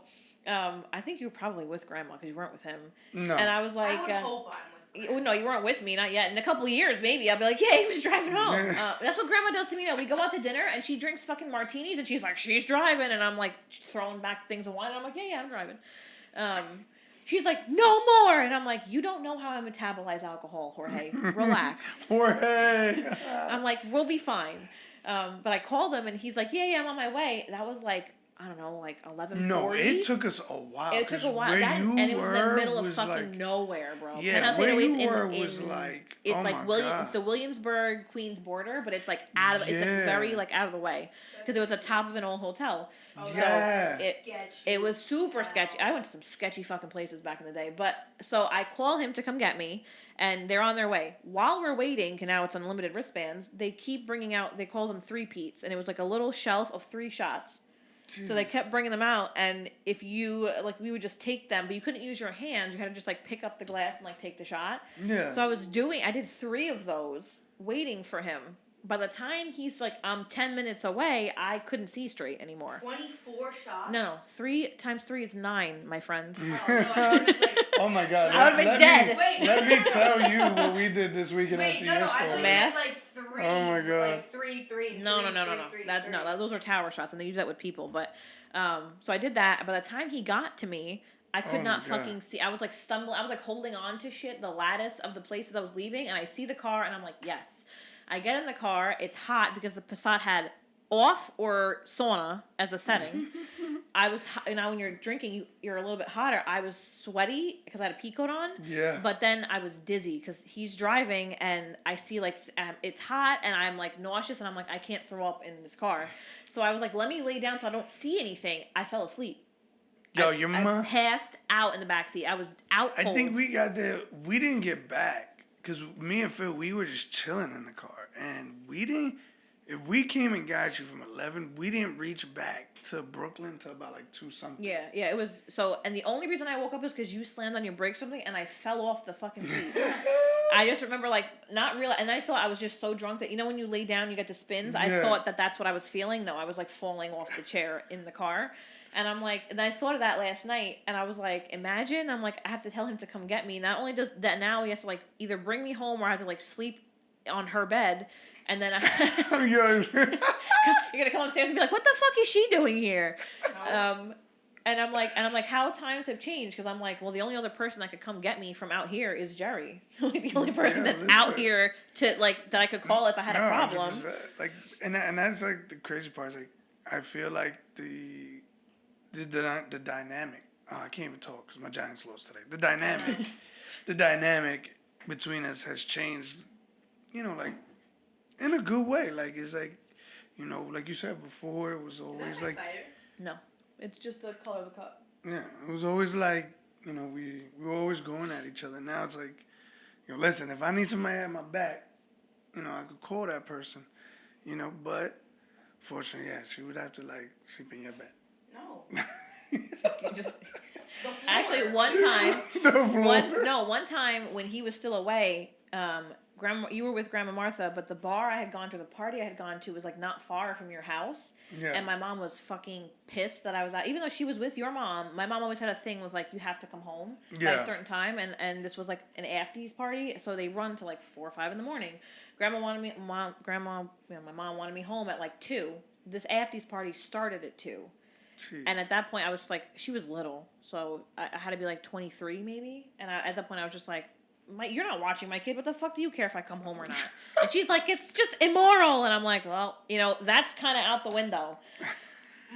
I think you were probably with grandma because you weren't with him. No. And I was like... I would hope I'm with grandma. No, you weren't with me, not yet. In a couple of years, maybe, I'll be like, yeah, he was driving home. That's what grandma does to me now. We go out to dinner, and she drinks fucking martinis, and she's like, she's driving. And I'm like, throwing back things of wine, and I'm like, yeah, I'm driving. She's like, no more. And I'm like, you don't know how I metabolize alcohol, Jorge. Relax. Jorge. I'm like, we'll be fine. But I called him, and he's like, yeah, I'm on my way. That was like, I don't know, like 11:40. No, it took us a while. It took a while. And it was in the middle of fucking nowhere, bro. Yeah, where you were was like, it's oh like my God. It's the Williamsburg, Queens border, but it's like it's like very like out of the way. Because it was at top of an old hotel. Yeah. So it was super sketchy. I went to some sketchy fucking places back in the day. But so I call him to come get me, and they're on their way. While we're waiting, and now it's unlimited wristbands, they keep bringing out, they call them 3-peats, and it was like a little shelf of 3 shots. So they kept bringing them out, and if you, like, we would just take them, but you couldn't use your hands. You had to just, like, pick up the glass and, like, take the shot. Yeah. So I did 3 of those waiting for him. By the time he's, like, 10 minutes away, I couldn't see straight anymore. 24 shots? No, 3 times 3 is 9, my friend. Oh, no, I would've been like, Oh my God! I would've been dead. Let me tell you what we did this weekend after your I story. thought Math? like 3. Oh my God. Like 3. No. Three. Those are tower shots, and they use that with people. But so I did that. By the time he got to me, I could not fucking see. I was like stumbling. I was like holding on to shit, the lattice of the places I was leaving, and I see the car, and I'm like, yes. I get in the car. It's hot because the Passat had off or sauna as a setting. I was, when you're drinking, you're a little bit hotter. I was sweaty because I had a pea coat on. Yeah. But then I was dizzy because he's driving and I see like it's hot and I'm like nauseous and I'm like, I can't throw up in this car. So I was like, let me lay down so I don't see anything. I fell asleep. Yo, I passed out in the backseat. I was out cold. I think we got there. We didn't get back because me and Phil, we were just chilling in the car, and we didn't. If we came and got you from 11, we didn't reach back to Brooklyn till about like 2 something. Yeah, it was so. And the only reason I woke up is because you slammed on your brakes or something, and I fell off the fucking seat. I just remember like not real, and I thought I was just so drunk that when you lay down, you get the spins. I thought that's what I was feeling. No, I was like falling off the chair in the car. And I'm like, and I thought of that last night, and I was like, imagine, I'm like, I have to tell him to come get me. Not only does that now he has to like either bring me home or I have to like sleep on her bed, and then you're gonna come upstairs and be like, what the fuck is she doing here? No. And I'm like, how times have changed? Because I'm like, well, the only other person that could come get me from out here is Jerry. Like the only person that's out here to like that I could call if I had a problem. 100%. Like, and that's like the crazy part. Is like, I feel like the dynamic. Oh, I can't even talk because my giant's lost today. The dynamic between us has changed. Like in a good way. Like it's like, like you said before, it was always like. No, it's just the color of the cup. Yeah, it was always like, we were always going at each other. Now it's like, listen, if I need somebody at my back, I could call that person, but fortunately, yeah, she would have to like sleep in your bed. No. You just actually one time when he was still away, you were with Grandma Martha, but the bar I had gone to, the party I had gone to was like not far from your house. Yeah. And my mom was fucking pissed that I was out. Even though she was with your mom, my mom always had a thing with like, you have to come home by a certain time. And this was like an afties party. So they run to like 4 or 5 in the morning. My mom wanted me home at like 2. This afties party started at 2. Jeez. And at that point I was like, she was little. So I had to be like 23 maybe. And at that point I was just like, you're not watching my kid. What the fuck do you care if I come home or not? And she's like, it's just immoral. And I'm like, well, that's kind of out the window.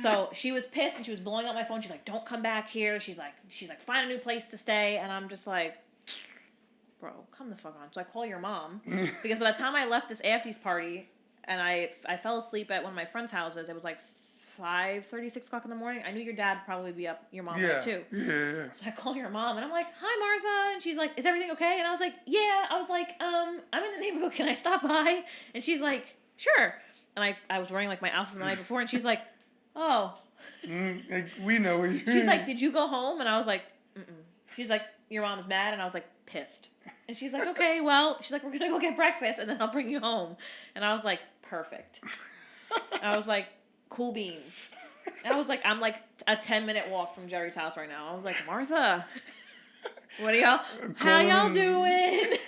So she was pissed and she was blowing up my phone. She's like, don't come back here. She's like, find a new place to stay. And I'm just like, bro, come the fuck on. So I call your mom because by the time I left this afties party and I fell asleep at one of my friend's houses, it was like 5:30, 6 o'clock in the morning. I knew your dad would probably be up. Your mom would too. Yeah. So I call your mom and I'm like, hi Martha. And she's like, is everything okay? And I was like, yeah. I was like, I'm in the neighborhood. Can I stop by? And she's like, sure. And I was wearing like my outfit the night before and she's like, oh. Like, we know you. She's like, did you go home? And I was like, mm-mm. She's like, your mom's mad? And I was like, pissed. And she's like, okay, well, she's like, we're going to go get breakfast and then I'll bring you home. And I was like, perfect. I was like, cool beans. I was like, I'm like a 10-minute walk from Jerry's house right now. I was like, Martha, what are y'all? How y'all doing?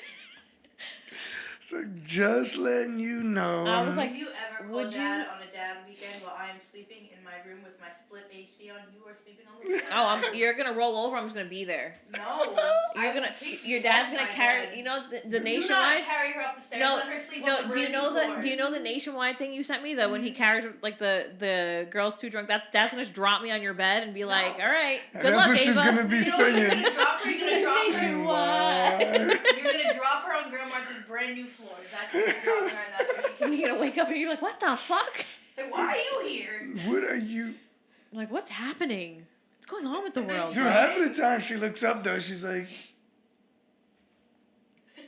So just letting you know. I was like, Have you ever called Dad on a dad weekend while I'm sleeping in my room with my split AC on? You are sleeping on the bed. You're gonna roll over. I'm just gonna be there. No. Your dad's gonna carry. You know the nationwide. Do not carry her up the stairs. Let her sleep on the do you know floor. Do you know the nationwide thing you sent me? That when he carried like the girls too drunk. Dad's gonna just drop me on your bed and be like, all right, good luck, Ava. That's what she's gonna be singing. You're gonna drop her. You're gonna drop her. Nationwide. You're gonna drop her on Grandma Martha's brand new floor. That's what you're dropping her. That's what you're gonna wake up and you're like, what the fuck? Like, why are you here? What are you? I'm like, what's happening? What's going on with the world? Dude, half of the time she looks up though, she's like,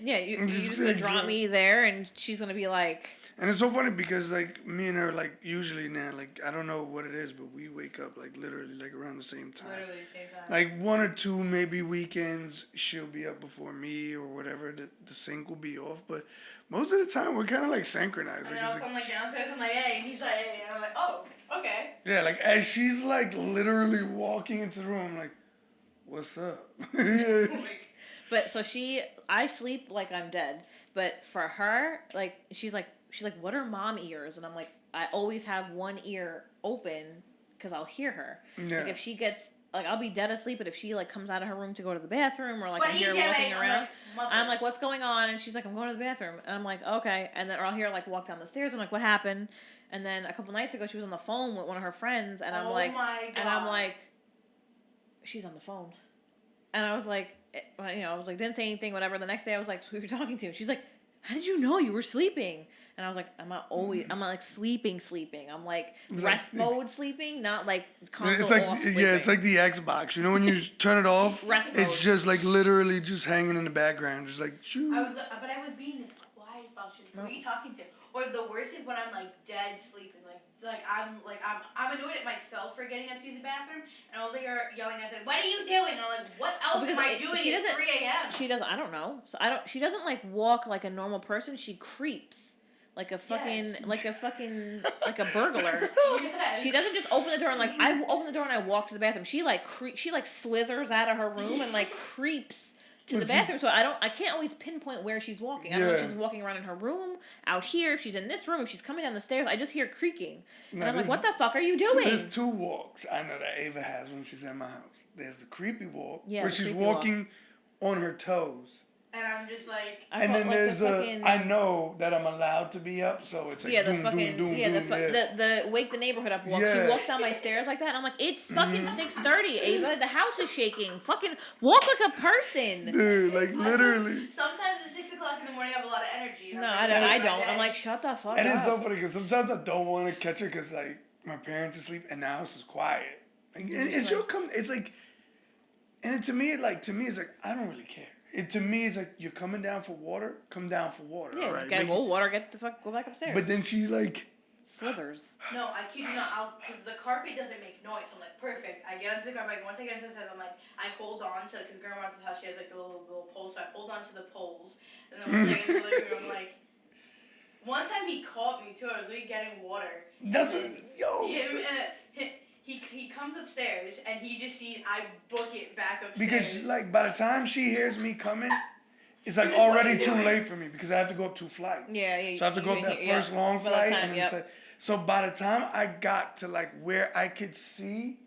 Yeah, you're just gonna drop me there, and she's gonna be like. And it's so funny because like me and her like usually now like I don't know what it is, but we wake up like literally like around the same time. Literally the same time. Like 1 or 2 maybe weekends she'll be up before me or whatever. The sync will be off, but most of the time we're kind of like synchronized. And like, then I'll come like downstairs. I'm like, hey, and he's like, hey, and I'm like, oh, okay. Yeah, like as she's like literally walking into the room, I'm like, what's up? But so I sleep like I'm dead. But for her, like she's like, what are mom ears? And I'm like, I always have one ear open because I'll hear her. Yeah. Like if she gets, like I'll be dead asleep, but if she like comes out of her room to go to the bathroom or like But I hear her walking around, I'm like, what's going on? And she's like, I'm going to the bathroom. And I'm like, okay. And then or I'll hear her like walk down the stairs. I'm like, what happened? And then a couple nights ago, she was on the phone with one of her friends, and I'm like, she's on the phone. And I was like, didn't say anything, whatever. The next day I was like, who are you talking to? She's like, how did you know you were sleeping? And I was like, I'm not like sleeping. I'm like rest mode sleeping, not like console it's like, off sleeping. Yeah, it's like the Xbox. You know when you turn it off, rest mode. It's just like literally just hanging in the background, just like. Shoo. I was being as quiet as possible. She's like, who are you talking to? Or the worst is when I'm like dead sleeping, I'm annoyed at myself for getting up to use the bathroom, and all they are yelling at me, what are you doing? And I'm like, what else am I doing at 3 a.m.? She doesn't, I don't know. She doesn't like walk like a normal person. She creeps. Like a fucking, like a burglar. Yes. She doesn't just open the door and like, I open the door and I walk to the bathroom. She like slithers out of her room and like creeps to the bathroom. So I can't always pinpoint where she's walking. I don't know if she's walking around in her room, out here, if she's in this room, if she's coming down the stairs. I just hear creaking. And I'm like, what the fuck are you doing? There's 2 walks I know that Ava has when she's at my house. There's the creepy walk where she's walking on her toes. And I'm just like... And then there's I know that I'm allowed to be up, so it's like the wake the neighborhood up walk. Yeah. She walks down my stairs like that, and I'm like, it's fucking 6:30, Ava. The house is shaking. Fucking walk like a person. Dude, like literally. Sometimes at 6 o'clock in the morning I have a lot of energy. No, I don't. I'm like, shut the fuck up. And it's so funny because sometimes I don't want to catch her because like my parents are asleep and the house is quiet. And she'll come. It's like, and to me, it's like I don't really care. To me, it's like you're coming down for water. Come down for water. Yeah, all right? you gotta go water. Go back upstairs. But then she like slithers. No, I kid you not. Because the carpet doesn't make noise. So I'm like, perfect. I get onto the carpet. Once I get into the stairs, I'm like, I hold on to because Grandma's house. She has like the little poles. So I hold on to the poles. And then once I get into the living room, I'm like. One time he caught me too. I was getting water. That's He comes upstairs and he just sees I book it back upstairs. Because like by the time she hears me coming, it's like already too late for me because I have to go up 2 flights. Yeah. So I have to go up that first long flight and then so by the time I got to like where I could see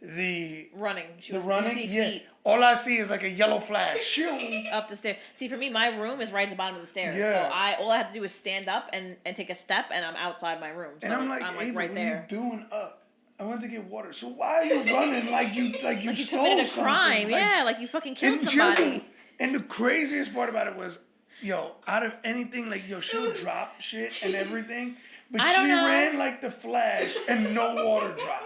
the running, feet. All I see is like a yellow flash up the stairs. See, for me, my room is right at the bottom of the stairs. Yeah. So all I have to do is stand up and take a step, and I'm outside my room. So and I'm like right what there. Are you doing up? I went to get water. So why are you running like you stole committed a something? crime? Like you fucking killed somebody. And the craziest part about it was, out of anything, like she'll drop shit and everything, but she ran like the Flash and no water dropped.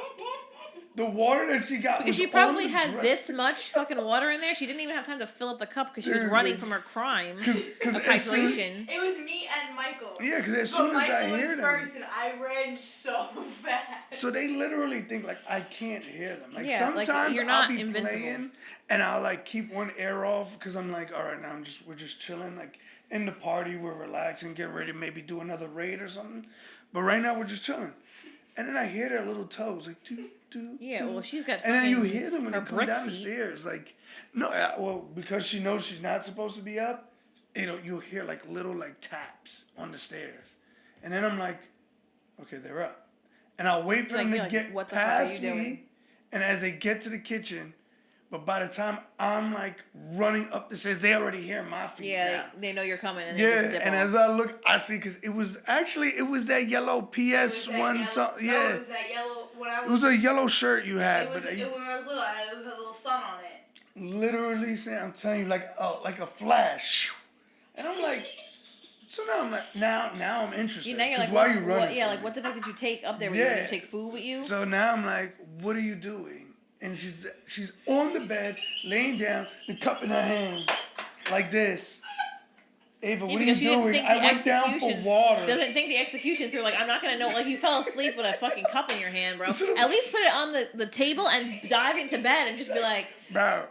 The water that she got because she probably had this much fucking water in there. She didn't even have time to fill up the cup because she was running from her crime of hydration. It was me and Michael. Yeah, because as soon as I hear them, first and I ran so fast. So they literally think like I can't hear them. Like sometimes like you're not I'll be invincible. playing and I'll like keep one ear off because I'm like, all right, now we're just chilling. Like in the party, we're relaxing, getting ready to maybe do another raid or something. But right now we're just chilling. And then I hear their little toes like well, she's got. And then you hear them when they come down the feet. stairs. Like, because she knows she's not supposed to be up, you'll hear like little like taps on the stairs, and then I'm like, okay, they're up, and I'll wait for them to get past me, and as they get to the kitchen. But by the time I'm like running up the stairs, they already hear my feet. Yeah, they know you're coming. And as I look, I see because it was that yellow PS1 something. Yeah, it was that yellow. It was a yellow shirt you had. When I was little, it was a little sun on it. Literally, I'm telling you, like a flash, and I'm like. So now I'm interested. Now you're like, why are you running? What the fuck did you take up there? Did you take food with you? So now I'm like, what are you doing? And she's on the bed, laying down, the cup in her hand, like this. Ava, Yeah, what are you because she didn't doing? think I the went down for execution. water. Doesn't think the execution through. Like, I'm not gonna know. Like, you fell asleep with a fucking cup in your hand, bro. At That's what I'm least put it on the table and dive into bed and just be like, Bro,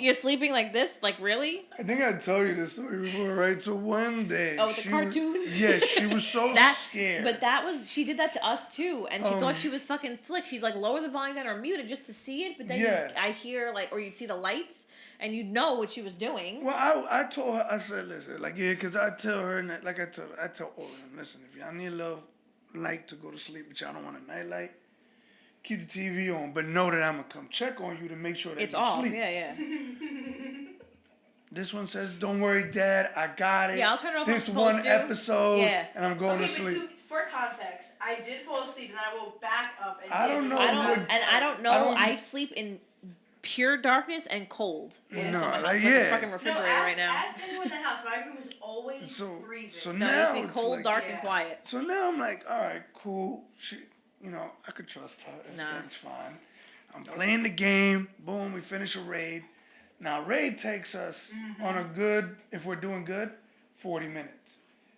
you're sleeping like this. Like, really? I think I told you this story before, right? So one day, Oh, with the she cartoons? Yeah, she was so scared. But she did that to us too, and she thought she was fucking slick. She'd like lower the volume down or mute it just to see it, but then I'd hear like, or you'd see the lights, and you'd know what she was doing. Well, I told her, I said, listen, like, yeah, because I tell her, like I tell all of them, listen, if y'all need a little light to go to sleep, but y'all don't want a night light, keep the TV on, but know that I'm going to come check on you to make sure that It's you off, sleep. yeah. This one says, don't worry, Dad, I got it. Yeah, I'll turn it off. This one episode, and I'm going to sleep. For context, I did fall asleep and then I woke back up. And I don't know. I don't know. I sleep in pure darkness and cold. No, like a fucking refrigerator right now. Ask anyone in the house. My room is always freezing. So no, now it's cold, like, dark, and quiet. So now I'm like, all right, cool. She, I could trust her. Everything's fine. I'm playing the game. Boom, we finish a raid. Now raid takes us on a good, if we're doing good, 40 minutes.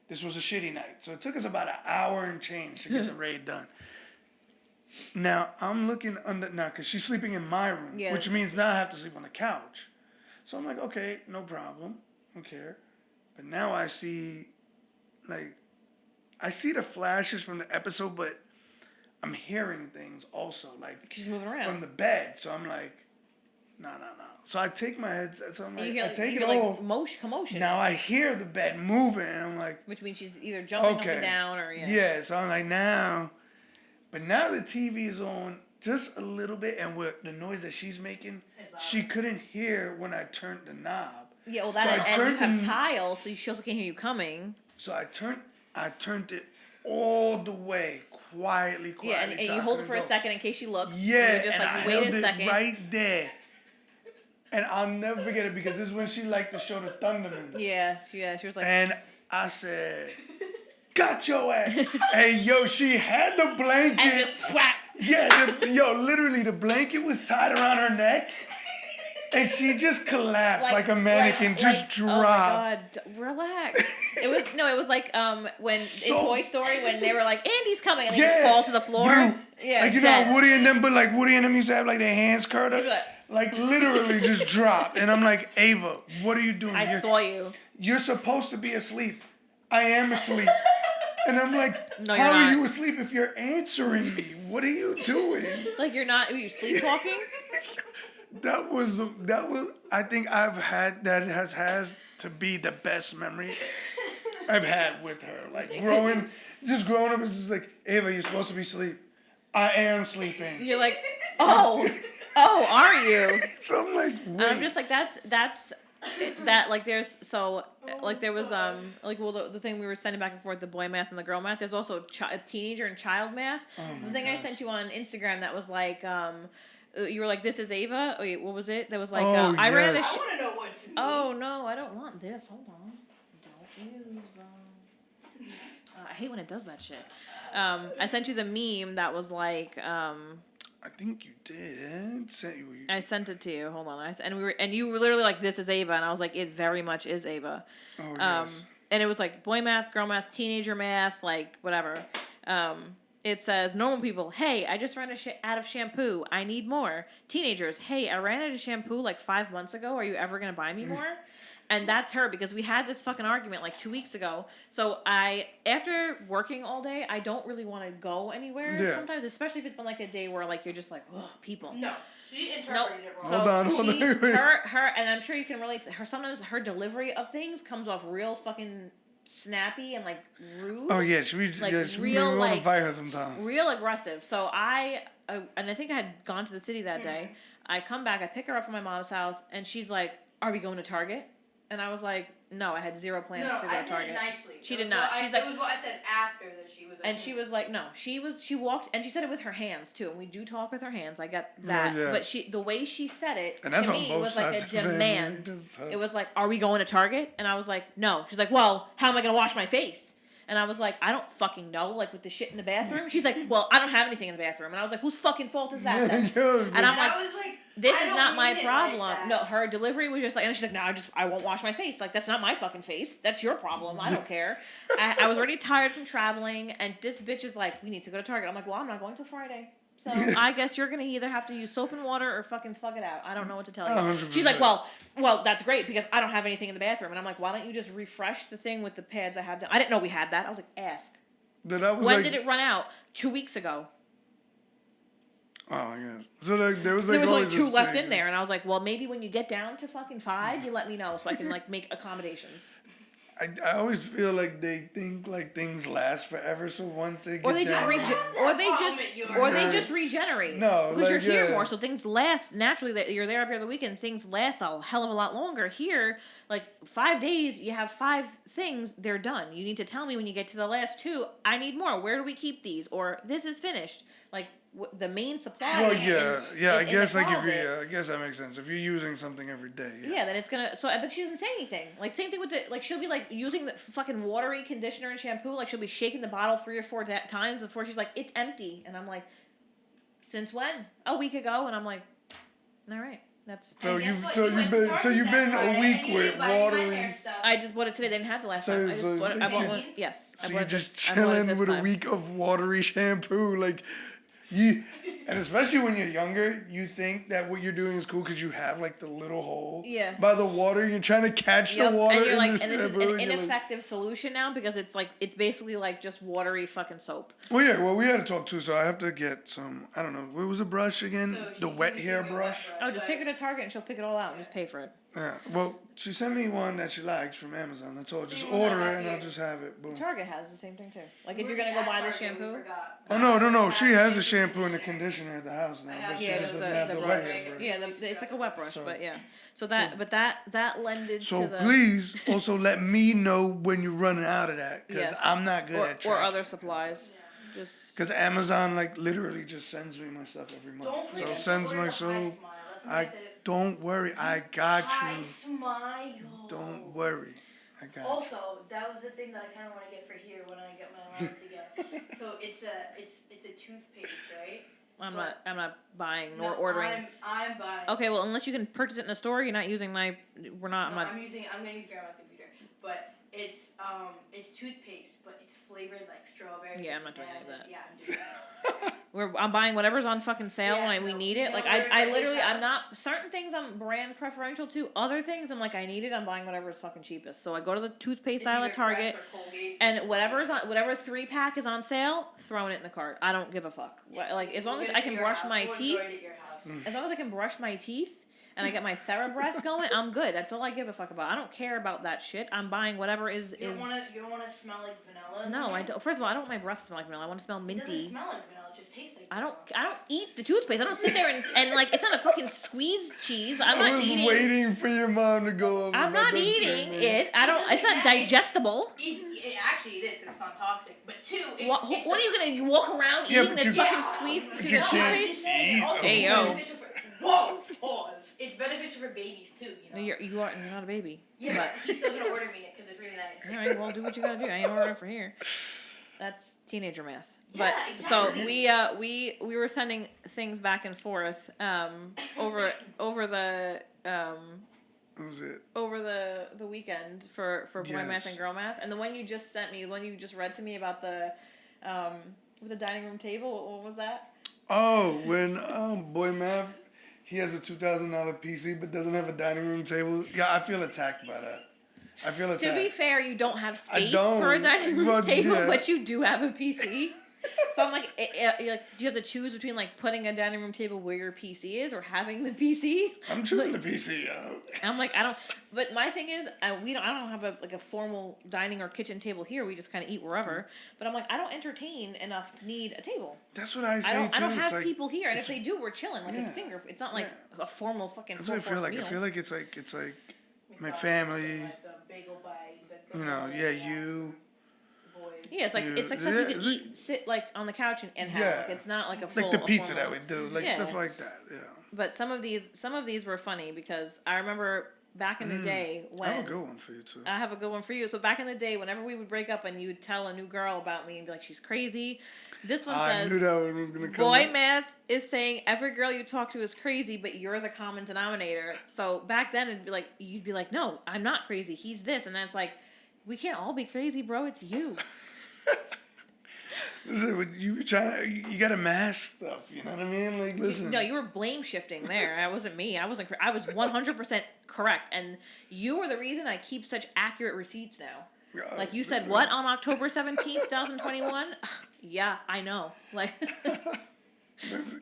This was a shitty night, so it took us about an hour and change to get the raid done. Now, I'm looking because she's sleeping in my room, which means now I have to sleep on the couch. So I'm like, okay, no problem. I don't care. But now I see the flashes from the episode, but I'm hearing things also, like she's moving around from the bed. So I'm like, no. So I take my headset, so I'm like, I take it off. Commotion. Now I hear the bed moving, and I'm like, which means she's either jumping up and down or yeah. So I'm like, now the TV is on just a little bit, and with the noise that she's making, she couldn't hear when I turned the knob. Yeah, well, and you have tile, so she also can't hear you coming. So I turned it all the way, quietly. Yeah, and you hold it for a second in case she looks. Yeah, and you're just I wait held a second. It right there. And I'll never forget it because this is when she liked to show the Thunderman. Yeah, she was like. And I said, got your ass. Hey, yo, she had the blanket. And just whack. Yeah, literally the blanket was tied around her neck. And she just collapsed like a mannequin, dropped. Oh my God, relax. It was like when in Toy Story when they were like, Andy's coming, and they just fall to the floor. Yeah, like, you know how Woody and them, but like Woody and them used to have like their hands curled up. Like literally just dropped. And I'm like, Ava, what are you doing? I saw you. You're supposed to be asleep. I am asleep. And I'm like, no, how are you asleep if you're answering me? What are you doing? Like you're not, are you sleepwalking? That was I think has to be the best memory I've had with her. Like growing up, it's just like, Ava, you're supposed to be asleep. I am sleeping. You're like, oh, are you? So I'm like, wait. I'm just like, that's that, like there's, so like there was the thing we were sending back and forth, the boy math and the girl math. There's also teenager and child math. So the thing I sent you on Instagram that was like, you were like, this is Ava. Oh, wait, what was it? That was like, I ran I want to know what's me. Oh, no, I don't want this. Hold on. Don't use I hate when it does that shit. I sent you the meme that was like, I think you did. I sent it to you. Hold on. And you were literally like, this is Ava. And I was like, it very much is Ava. Oh, yes. And it was like boy math, girl math, teenager math, like whatever. It says, normal people, hey, I just ran out of shampoo. I need more. Teenagers, hey, I ran out of shampoo like 5 months ago. Are you ever going to buy me more? And that's her, because we had this fucking argument like 2 weeks ago. So after working all day, I don't really want to go anywhere sometimes, especially if it's been like a day where like you're just like, ugh, people. No, she interpreted it wrong. Hold on. Her, and I'm sure you can relate to her. Sometimes her delivery of things comes off real fucking snappy and like rude. Oh yeah, we real want to like fight her sometime. Real aggressive. So and I think I had gone to the city that day. I come back, I pick her up from my mom's house, and she's like, "Are we going to Target?" And I was like, "No, I had zero plans to go to Target." Nicely. She did not. She's like, it was what I said after that she was. And she was like, "No." She walked, and she said it with her hands too. And we do talk with her hands. I get that. Yeah. But the way she said it and that's to on me both was like a sides demand. It was like, "Are we going to Target?" And I was like, "No." She's like, "Well, how am I going to wash my face?" And I was like, "I don't fucking know." Like with the shit in the bathroom. She's like, "Well, I don't have anything in the bathroom." And I was like, "Whose fucking fault is that then?" And I'm like, this I is don't not my mean it problem. like that. No, her delivery was just like, and she's like, no, I won't wash my face. Like, that's not my fucking face. That's your problem. I don't care. I was already tired from traveling, and this bitch is like, we need to go to Target. I'm like, well, I'm not going till Friday. So I guess you're gonna either have to use soap and water or fucking slug it out. I don't know what to tell you. 100%. She's like, well, that's great because I don't have anything in the bathroom, and I'm like, why don't you just refresh the thing with the pads I have? I didn't know we had that. I was like, ask. Then I was When like, did it run out? 2 weeks ago. oh, I guess. So like, there was like There was only always 2 this left thing. in there, and I was like, well, maybe when you get down to fucking 5, you let me know so I can like make accommodations. I always feel like they think like things last forever. So once they get Or they just down, just regenerate. No, because you're like, here yeah. more, so things last naturally. That you're there every other weekend, things last a hell of a lot longer. Here, like 5 days, you have 5 things. They're done. You need to tell me when you get to the last 2. I need more. Where do we keep these? Or this is finished. Like the main supply. well, is yeah. I in the guess like if you, closet. I guess that makes sense. If you're using something every day. Yeah, then it's gonna. So, but she doesn't say anything. Like same thing with the like. She'll be like using the fucking watery conditioner and shampoo. Like she'll be shaking the bottle 3 or 4 times before she's like, "It's empty," and I'm like, "Since when? A week ago?" And I'm like, "All right, that's." So And you guess what? so You you've went to been Target so you've that been Friday, a and week you with didn't buy any of my watering. hair stuff. I just bought it today. They didn't have it last So- time. I just so bought it. I you bought just- one. Yes, I So bought you're it just this- I bought it chilling this with a time. week of watery shampoo, like you, and especially when you're younger, you think that what you're doing is cool because you have like the little hole. Yeah. By the water, you're trying to catch Yep, the water. and you're in like, your and this is shampoo, an and you're like- ineffective solution now because it's basically like just watery fucking soap. Well, yeah. Well, we had to talk too, so I have to get some. I don't know. What was the brush again? So she The wet gave me hair a wet brush. Oh, just take her to Target and she'll pick it all out and just pay for it. Yeah. Well, she sent me one that she likes from Amazon. That's all. Just Same one I order have it and I'll here. just have it. Boom. Target has the same thing too. Like if We you're gonna go already buy had the Target, we shampoo. forgot. Oh no! She has a a shampoo and a conditioner at the house now, but she Yeah, just just doesn't have the wet brush. hair brush. Yeah, it's like a wet brush, So- but yeah. So that lended So to the please also let me know when you're running out of that, because Yes. I'm not good at or tracking. other supplies. Just Because Amazon like literally just sends me my stuff every month. Don't So forget to sends order my the soap. Hi Smile. Let's I get it. don't worry, I got Hi you. Smile. Don't worry, I got you. Also, that was the thing that I kind of want to get for here when I get my allowance again. So it's a toothpaste, right? I'm not buying nor No, ordering. I'm buying. Okay, well unless you can purchase it in a store, you're not using my. We're not. No, I'm not. I'm gonna use Grandma's computer, but it's toothpaste, but it's flavored like strawberry. Yeah, I'm not doing any of bananas. that. Yeah, I'm doing that. I'm buying whatever's on fucking sale Yeah, when we no, need you it. Like know, order I it literally I'm fast. not certain things I'm brand preferential to. Other things I'm like I need it. I'm buying whatever's fucking cheapest. So I go to the toothpaste It's aisle either at Target. Crest or Colgate, And so whatever's it's on, whatever 3-pack is on sale, throwing it in the cart. I don't give a fuck. Yeah, Like as long we'll as get I it can at your brush house. my We'll teeth, enjoy it at your house. as long as I can brush my teeth and I get my TheraBreath going, I'm good. That's all I give a fuck about. I don't care about that shit. I'm buying whatever is. You don't want to smell like vanilla. No, I don't. First of all, I don't want my breath to smell like vanilla. I want to smell It doesn't minty. smell like vanilla. It just tastes like. I don't vanilla. eat the toothpaste. I don't sit there and like it's not a fucking squeeze cheese. I'm I not was eating. waiting for your mom to go over. I'm about not that eating shit, man. it. I don't. It's not digestible. Actually, it is because it's not toxic. But 2, it's, What are you gonna walk around Yeah, eating but the you- fucking squeeze but to you the can't toothpaste? eat Hey, yo. Whoa, pause. It's beneficial for babies too. You know. You're not a baby. Yeah, But but he's still gonna order me it because it's really nice. all right, well, do what you gotta do. I ain't ordering for here. That's teenager math. But Yeah, so exactly. we were sending things back and forth over the That was it. over the weekend for boy Yes. math and girl math, and the one you just sent me, the one you just read to me about the with the dining room table. What was that? Oh, when Boy Math, he has a $2,000 PC but doesn't have a dining room table. Yeah, I feel attacked by that. I feel attacked. To be fair, you don't have space don't. for a dining room Well, table, yeah. but you do have a PC. So I'm like, you're like, do you have to choose between like putting a dining room table where your PC is or having the PC? I'm choosing the PC, yo. I'm like, I don't. But my thing is, I don't have a formal dining or kitchen table here. We just kind of eat wherever. But I'm like, I don't entertain enough to need a table. That's what I say I don't too. have It's like, people here, and if they do, we're chilling. Like it's yeah, It's not like a formal fucking. That's what I feel full-course like. meal. I feel like it's like my family. Like the bagel bites, like the You know, yeah, you. the boys. Yeah, it's like Yeah, something yeah, you can it's eat, sit like on the couch and have. Yeah. Like it's not like a full. Like the a pizza formal- that we do, like Yeah. stuff like that. Yeah. But some of these were funny because I remember back in the day when I have a good one for you too. I have a good one for you. So back in the day, whenever we would break up and you would tell a new girl about me and be like, she's crazy. This one I knew says, that one was gonna come. boy Up. math is saying every girl you talk to is crazy, but you're the common denominator. So back then it'd be like, you'd be like, no, I'm not crazy. He's this. And that's like, we can't all be crazy, bro. It's you. Listen, when you were trying, you gotta mask stuff. You know what I mean? Like, listen. No, you were blame shifting there. That wasn't me. I wasn't. I was 100% correct, and you were the reason I keep such accurate receipts now. Like you said, what on October 17th, 2021? Yeah, I know. Like, Listen,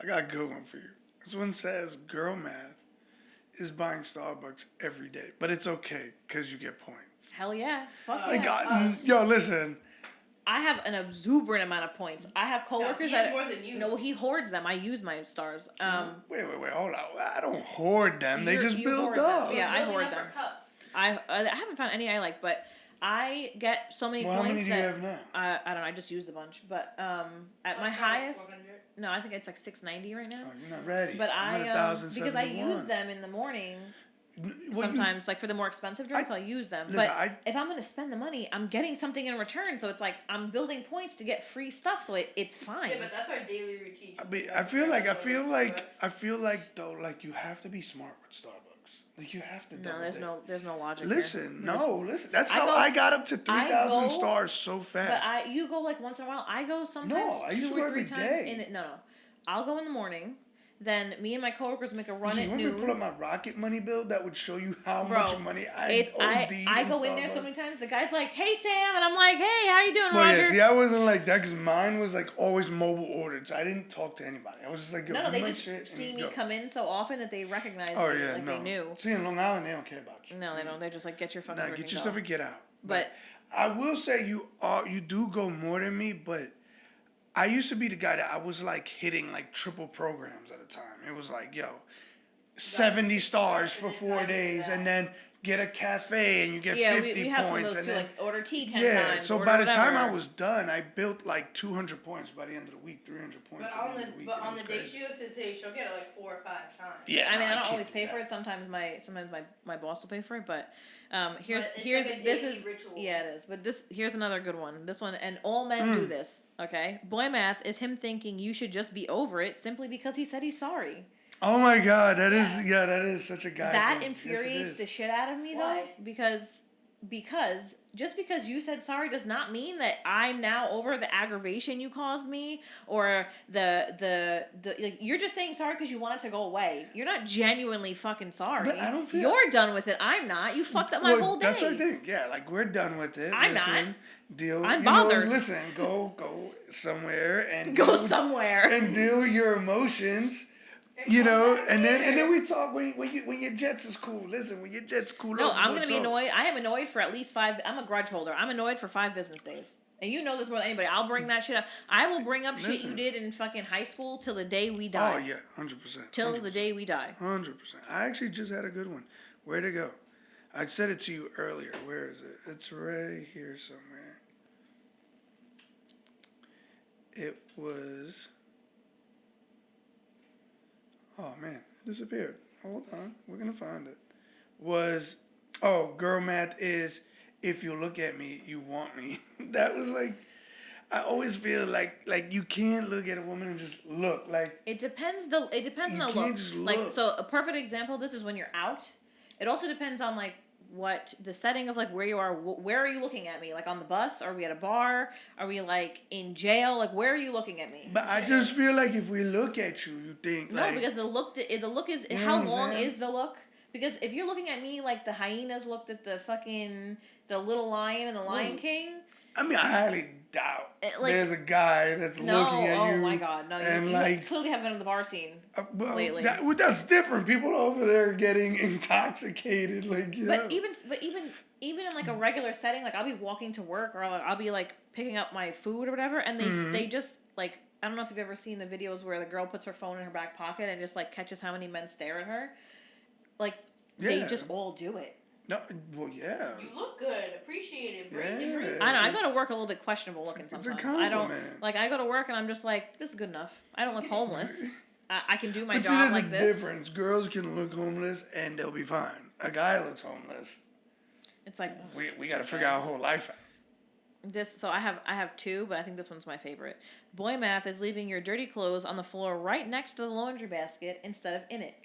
I got a good one for you. This one says, "Girl math is buying Starbucks every day, but it's okay because you get points." hell yeah, fuck Like, yeah. yo, listen. I have an exuberant amount of points. I have coworkers he has that more than you. No, he hoards them. I use my stars. Wait, hold on. I don't hoard them. They just you build hoard them. up. Yeah, I Building hoard up them. for cups. I haven't found any I like, but I get so many Well, points how many do you have now? I don't know. I just used a bunch, but at my Okay, highest, 400. no, I think it's like 690 right now. Oh, you're not ready. But I'm at I because I 1,071. use them in the morning. Well, Sometimes, like for the more expensive drinks, I'll use them. listen, But if I'm gonna spend the money, I'm getting something in return. So it's like I'm building points to get free stuff. So it's fine. Yeah, but that's our daily routine. I feel like though, like you have to be smart with Starbucks. Like you have to. No, there's no logic. Listen, here. listen. That's I how go- I got up to 3,000 go- stars so fast. But you go like once in a while. I go sometimes No, I used 2 to or go 3 every times day. in it. No, I'll go in the morning. Then me and my coworkers make a run Listen, at you want me to noon. pull up my Rocket Money bill? That would show you how Bro, much money I It's I go in there so many times. The guy's like, "Hey Sam," and I'm like, "Hey, how you doing, Well, Roger?" yeah, see, I wasn't like that because mine was like always mobile ordered, so I didn't talk to anybody. I was just like, yo, No, do they my just shit see and me go. come in so often that they recognize Oh me, yeah, like no. they knew. See, in Long Island, they don't care about you. No, they don't. They just like get your fucking. Nah, freaking get yourself go. and get out. But I will say you do go more than me, but I used to be the guy that I was like hitting like triple programs at a time. It was like, yo, 70 stars for 4 days, and then get a cafe and you get 50 we have some of points, those and too. then Like order tea 10 yeah. times. So order by the time I whatever. was done, I built like 200 points by the end of the week, 300 points. But at on the end of the week. but and it on was the day crazy. she goes to say she'll get it like 4 or 5 times. Yeah, I mean, no, I don't can't always do pay that. for it. Sometimes my boss will pay for it. But here's But it's here's like a this daily is ritual. yeah it is. But here's another good one. This one, and all men do this. Okay, boy math is him thinking you should just be over it simply because he said he's sorry. Oh my God, that Yeah. is such a guy. That thing. infuriates the Yes, shit out of me Why? though, because just because you said sorry does not mean that I'm now over the aggravation you caused me or the like, you're just saying sorry because you want it to go away. You're not genuinely fucking sorry. But I don't feel- You're done with it. I'm not. You fucked up my whole day. That's what I think. Yeah, like we're done with it. I'm not. Deal. I'm bothered. Listen, go somewhere and Go deal with- somewhere. and deal with your emotions. You know, and then we talk when your Jets is cool. Listen, when your Jets cool. No, over, I'm we'll gonna be talk. annoyed. I am annoyed for at least 5. I'm a grudge holder. I'm annoyed for 5 business days. And you know this more than anybody. I'll bring that shit up. I will bring up shit you Listen. did in fucking high school till the day we die. Oh yeah, 100%. Till the day we die. 100%. I actually just had a good one. Where'd it go? I said it to you earlier. Where is it? It's right here somewhere. It was. Oh man, it disappeared. Hold on, we're gonna find it. Girl math is if you look at me, you want me. That was like, I always feel like you can't look at a woman and just look like. It depends on the can't look. just Like look. so a perfect example of this is when you're out. It also depends on like what the setting of like where you are. Where are you looking at me? Like on the bus? Are we at a bar? Are we like in jail? Like where are you looking at me? But I just feel like if we look at you, you think No, like. because the look is You know how what I'm long saying? is the look? Because if you're looking at me like the hyenas looked at the Little Lion and the Lion King. I mean, I highly doubt Like- there's a guy that's No, looking at you. oh my God, no! and You like, clearly haven't been in the bar scene. well, lately. that's different. People over there getting intoxicated, like yeah. But even in like a regular setting, like I'll be walking to work or I'll be like picking up my food or whatever, and they just like I don't know if you've ever seen the videos where the girl puts her phone in her back pocket and just like catches how many men stare at her. Like they Yeah. just all do it. No, well, yeah. You look good. Appreciate it. Bring Yeah. the drink. I know. I go to work a little bit questionable looking It's a sometimes. I don't compliment. like. I go to work and I'm just like, this is good enough. I don't look homeless. I can do my But see, job there's like a this. difference. Girls can look homeless and they'll be fine. a guy looks homeless, It's like we got to figure our whole life out. this. So I have two, but I think this one's my favorite. Boy math is leaving your dirty clothes on the floor right next to the laundry basket instead of in it.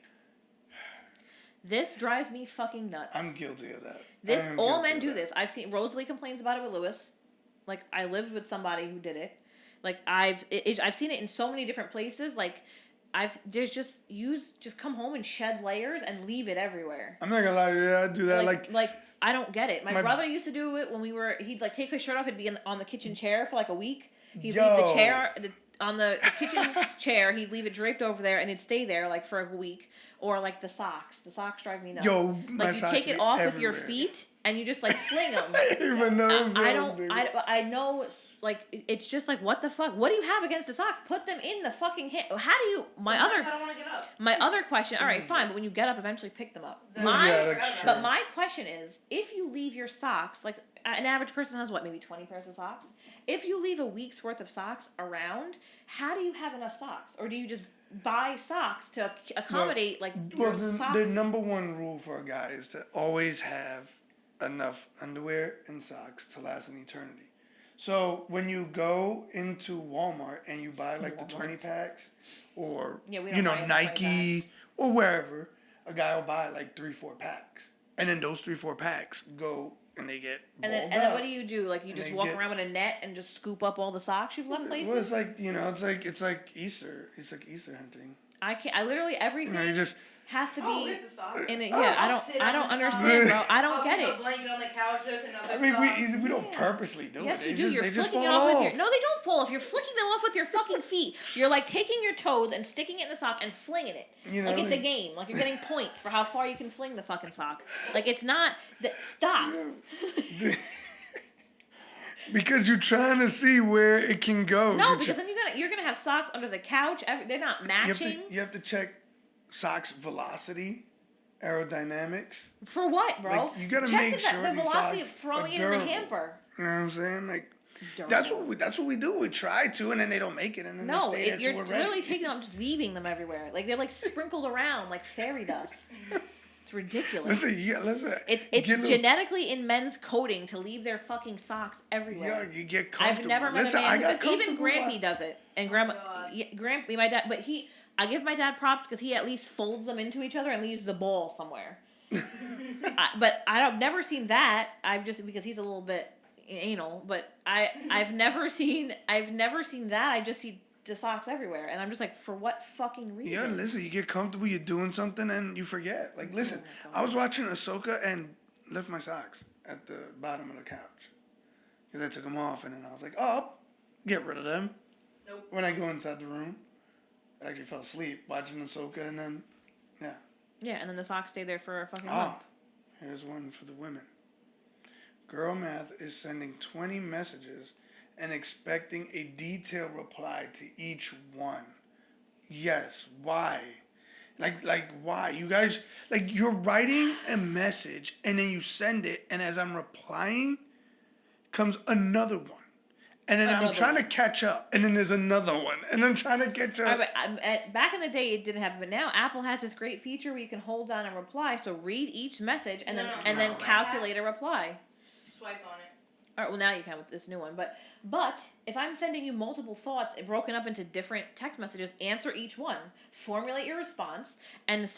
This drives me fucking nuts. I'm guilty of that. This all men do this. I've seen Rosalie complains about it with Lewis. Like I lived with somebody who did it. Like I've seen it in so many different places. Like just come home and shed layers and leave it everywhere. I'm not gonna lie to you, I do that Like I don't get it. My brother used to do it when he'd like take his shirt off. He'd be on the kitchen chair for like a week. He'd leave the chair on the kitchen chair. He'd leave it draped over there and it'd stay there like for a week. Or like the socks. The socks drive me nuts. Yo, my like you socks take it be off everywhere. with your feet and you just like fling them. Even those I know like it's just like what the fuck? What do you have against the socks? Put them in the fucking hand. How do you? I don't want to get up. My other question. All right, fine, but when you get up, eventually pick them up. That's true. But my question is, if you leave your socks, like an average person has what, maybe 20 pairs of socks. If you leave a week's worth of socks around, how do you have enough socks, or do you just buy socks to accommodate the number one rule for a guy is to always have enough underwear and socks to last an eternity. So when you go into Walmart and you buy like the 20 packs or Nike or wherever, a guy will buy like 3-4 packs. And then those 3-4 packs go and they get and then what do you do? Like you just walk around with a net and just scoop up all the socks you've left places? Well, it's like, it's like Easter. It's like Easter hunting. I literally everything has to be in it. I don't understand, bro. I don't get it. Blanket on the couch, we don't purposely do it. Yes, you do. You're flicking it off with your... No, they don't fall off. You're flicking them off with your fucking feet. You're like taking your toes and sticking it in the sock and flinging it. Like it's a game. Like you're getting points for how far you can fling the fucking sock. Like it's not... Stop. Because you're trying to see where it can go. No, because then you're gonna have socks under the couch. They're not matching. You have to check socks velocity, aerodynamics. For what, bro? Like, you gotta check make sure the velocity of throwing it in the hamper. You know what I'm saying? Like that's what we do. We try to, and then they don't make it, and then they stay there you're literally taking them, just leaving them everywhere. Like they're like sprinkled around like fairy dust. It's ridiculous. Listen. It's genetically in men's coding to leave their fucking socks everywhere. Yeah, you get comfortable. I've never met a man even Grampy does it, and Grampy, my dad. But I give my dad props because he at least folds them into each other and leaves the ball somewhere. But I've never seen that. Because he's a little bit anal. But I've never seen that. I just see the socks everywhere, and I'm just like, for what fucking reason? Yeah, listen, you get comfortable, you're doing something, and you forget. Like, listen, I was watching Ahsoka and left my socks at the bottom of the couch because I took them off, and then I was like, I'll get rid of them. Nope. When I go inside the room, I actually fell asleep watching Ahsoka, and then, yeah. Yeah, and then the socks stay there for a fucking month. Here's one for the women. Girl Math is sending 20 messages and expecting a detailed reply to each one. Yes, why? Like why? You guys, like you're writing a message and then you send it, and as I'm replying, comes another one. And then I'm trying to catch up, and then there's another one, and I'm trying to catch up. Back in the day, it didn't happen, but now Apple has this great feature where you can hold down and reply. So read each message and then calculate a reply. Swipe on it. All right, well, now you can with this new one. But if I'm sending you multiple thoughts broken up into different text messages, answer each one, formulate your response, and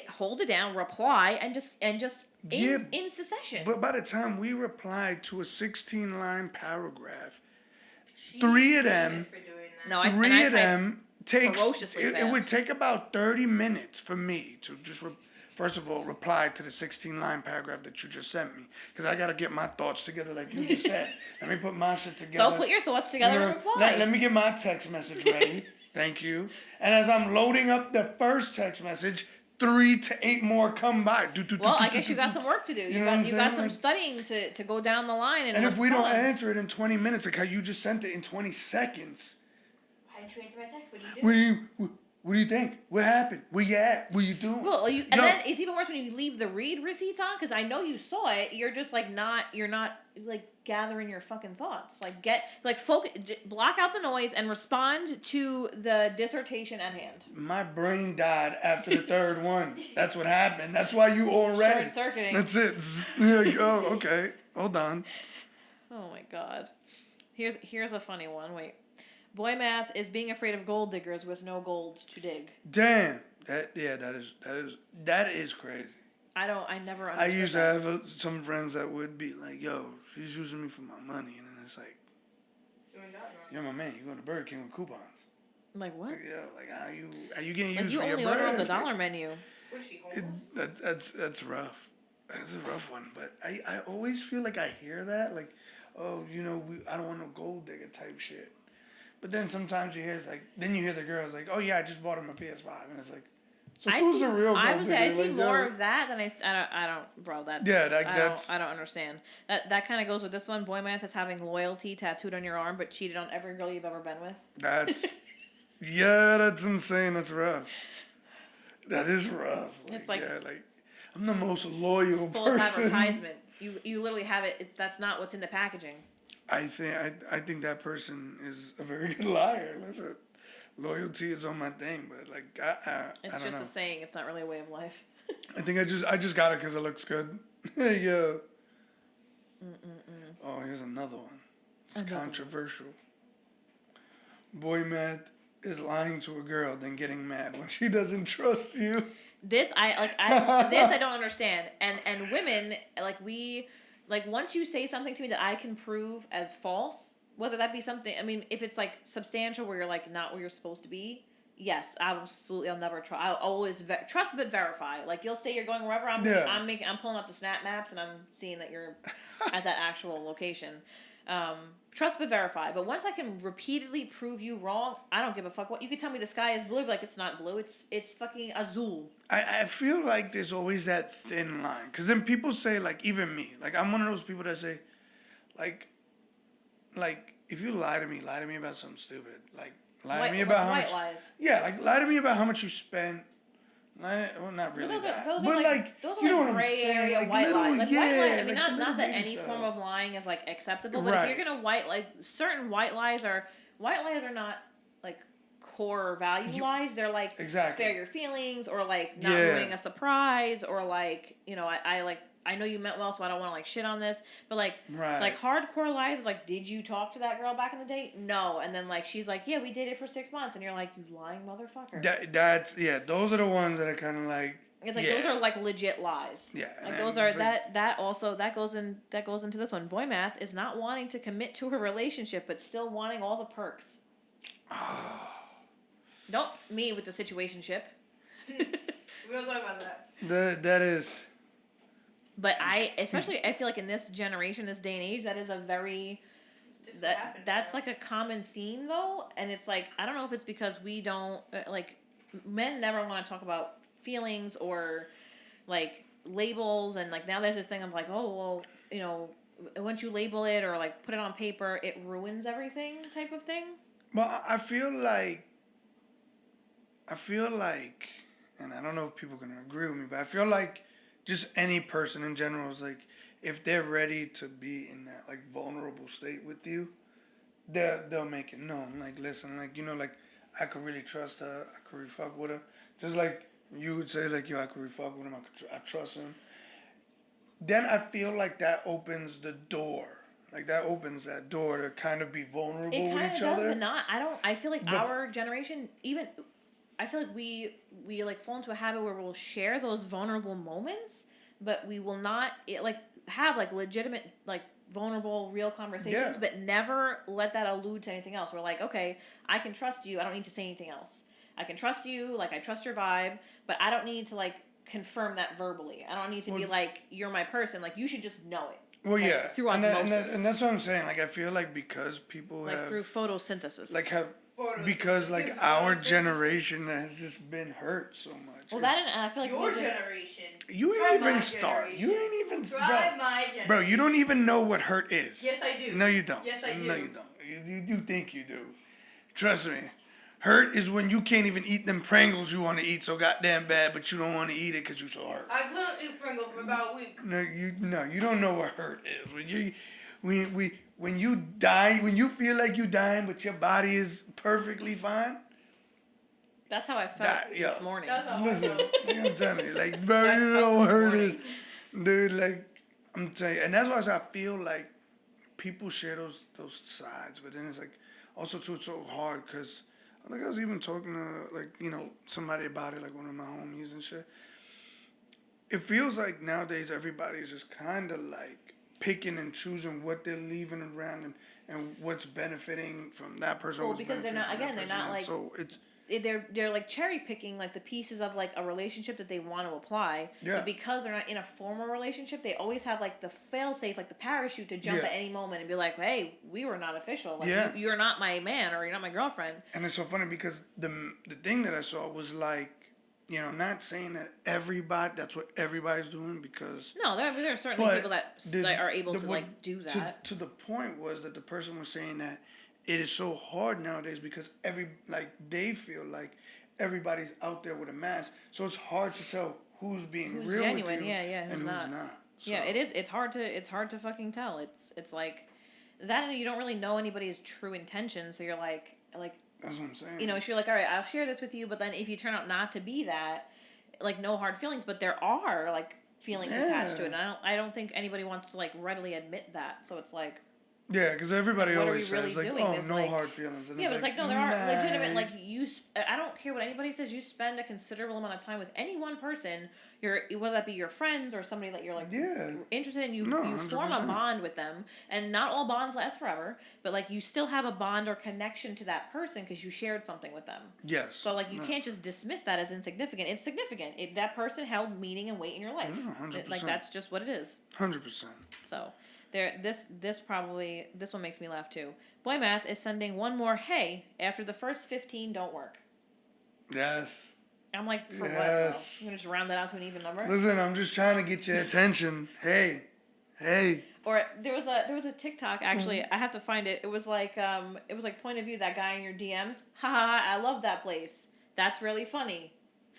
hold it down, reply, and just in succession. But by the time we replied to a 16-line paragraph, three of them takes it would take about 30 minutes for me to just first of all, reply to the 16-line paragraph that you just sent me. Because I got to get my thoughts together like you just said. Let me put my shit together. So put your thoughts together and reply. Let me get my text message ready. Thank you. And as I'm loading up the first text message, 3 to 8 more come by. Well, I guess you got some work to do. You got some studying to go down the line and if we don't answer it in 20 minutes, like how you just sent it in 20 seconds. Why didn't you answer my text? What do you do? What do you think? What happened? Where you at? What you doing? Well, and then it's even worse when you leave the read receipts on, because I know you saw it. You're just like you're not like gathering your fucking thoughts. Like focus, block out the noise and respond to the dissertation at hand. My brain died after the third one. That's what happened. That's why you all read. Short circuiting. That's it. You're like, oh, okay. Hold on. Oh my god. Here's a funny one. Wait. Boy math is being afraid of gold diggers with no gold to dig. Damn. That is crazy. I never understood I used to that. have some friends that would be like, yo, she's using me for my money. And then it's like, you're my man. You're going to Burger King with coupons. I'm like, what? Like, yo, like, how you getting Like, used you for only your order bread? on the dollar menu. Was she homeless? That's rough. That's a rough one. But I always feel like I hear that. Like, oh, I don't want no gold digger type shit. But then sometimes you hear then you hear the girls like, oh yeah, I just bought him a PS5, and it's like, so who's the real gold digger? I would say I see Like, more of that than I don't, bro. I don't understand. That kind of goes with this one. Boy math is having loyalty tattooed on your arm, but cheated on every girl you've ever been with. That's insane. That's rough. That is rough. It's like I'm the most loyal full person. of advertisement. You literally have it. That's not what's in the packaging. I think that person is a very good liar. Listen, loyalty is on my thing, but I It's don't just know. a saying. It's not really a way of life. I think I just got it because it looks good. Yeah. Oh, here's another one. It's controversial. Boy math is lying to a girl, then getting mad when she doesn't trust you. This I don't understand. And women once you say something to me that I can prove as false, whether that be something, I mean, if it's substantial where you're not where you're supposed to be, yes, absolutely, I'll never try. I'll always trust but verify. Like, you'll say you're going wherever I'm pulling up the snap maps and I'm seeing that you're at that actual location. Trust but verify. But once I can repeatedly prove you wrong, I don't give a fuck what you could tell me. The sky is blue, but it's not blue. It's fucking azul. I feel like there's always that thin line, because then people say, even me, I'm one of those people that say, if you lie to me about something stupid, lie to me about how much. Lies. Yeah, lie to me about how much you spent. Well, not really that. Those But are you know what I'm gray saying? area white little, lies. yeah, White lies. I mean, little not that baby any stuff. form of lying is acceptable, but Right. if you're gonna certain white lies are not core value lies. They're Exactly. spare your feelings, or not ruining a surprise, or I know you meant well, so I don't want to shit on this. But Right. Hardcore lies, did you talk to that girl back in the day? No. And then she's like, yeah, we dated for 6 months, and you're like, you lying motherfucker. Those are the ones that are kind of like. It's those are legit lies. Yeah. Those are that goes into this one. Boy math is not wanting to commit to a relationship, but still wanting all the perks. Don't me with the situationship. We don't talk about that. That is. But I feel like in this generation, this day and age, that is a very that's a common theme though, and it's I don't know if it's because we don't men never want to talk about feelings or labels, and now there's this thing of oh well, once you label it or put it on paper, it ruins everything type of thing. Well, I feel like, and I don't know if people are gonna agree with me, but I feel like just any person in general is if they're ready to be in that vulnerable state with you, they'll make it known. Listen, I could really trust her. I could really fuck with her. Just you would say yo, I could really fuck with him. I trust him. Then I feel that opens the door. That opens that door to kind of be vulnerable with each other. But not. I feel our generation, even, I feel we fall into a habit where we'll share those vulnerable moments, but we will not have legitimate vulnerable real conversations, but never let that allude to anything else. We're okay, I can trust you. I don't need to say anything else. I can trust you. I trust your vibe, but I don't need to confirm that verbally. I don't need to be you're my person. You should just know it. Well, yeah, through osmosis. And that's what I'm saying. I feel because people have through photosynthesis. Because our generation has just been hurt so much. Well, that, and I feel your generation. You ain't even start. You ain't even Drive my generation. Bro, you don't even know what hurt is. Yes, I do. No, you don't. Yes, I do. No, you don't. You do think you do. Trust me. Hurt is when you can't even eat them Pringles you want to eat so goddamn bad, but you don't want to eat it because you're so hurt. I couldn't eat Pringles for about a week. No, you don't know what hurt is. When you die, when you feel like you dying, but your body is perfectly fine. That's how I felt this morning. Listen, I'm telling you, like, bro, you know what hurt is, dude. Like, I'm telling you, and that's why I feel like people share those sides, but then it's like also too it's so hard because. I think I was even talking to, somebody about it, like one of my homies and shit. It feels like nowadays everybody's just kind of like picking and choosing what they're leaving around and what's benefiting from that person. Well, because they're not like, so it's... They're like cherry picking like the pieces of like a relationship that they want to apply. Yeah. But because they're not in a formal relationship, they always have like the fail safe, like the parachute to jump at any moment and be like, "Hey, we were not official. Like you're not my man or you're not my girlfriend." And it's so funny because the thing that I saw was like, not saying that that's what everybody's doing because no, there are certainly people that are able to like do that. To the point was that the person was saying that. It is so hard nowadays because they feel like everybody's out there with a mask, so it's hard to tell who's being real genuine, with you and who's not. So. Yeah, it is. It's hard to fucking tell. It's like that, and you don't really know anybody's true intentions. So you're like. That's what I'm saying. So you're like, all right, I'll share this with you, but then if you turn out not to be that, like no hard feelings, but there are like feelings attached to it. And I don't think anybody wants to like readily admit that. So it's like. Yeah, because everybody always says, really like, no hard feelings. And but it's like, no, there are legitimate, like, I don't care what anybody says, you spend a considerable amount of time with any one person, whether that be your friends or somebody that you're, like, interested in, you form a bond with them, and not all bonds last forever, but, like, you still have a bond or connection to that person because you shared something with them. Yes. So, like, you can't just dismiss that as insignificant. It's significant. That person held meaning and weight in your life. 100%. Like, that's just what it is. 100%. So... This one makes me laugh too. Boy Math is sending one more hey after the first 15 don't work. Yes. I'm like, for what, bro? You gonna just round that out to an even number? Listen, I'm just trying to get your attention. Hey. Or there was a TikTok actually. I have to find it. It was like point of view, that guy in your DMs. Ha, I love that place. That's really funny.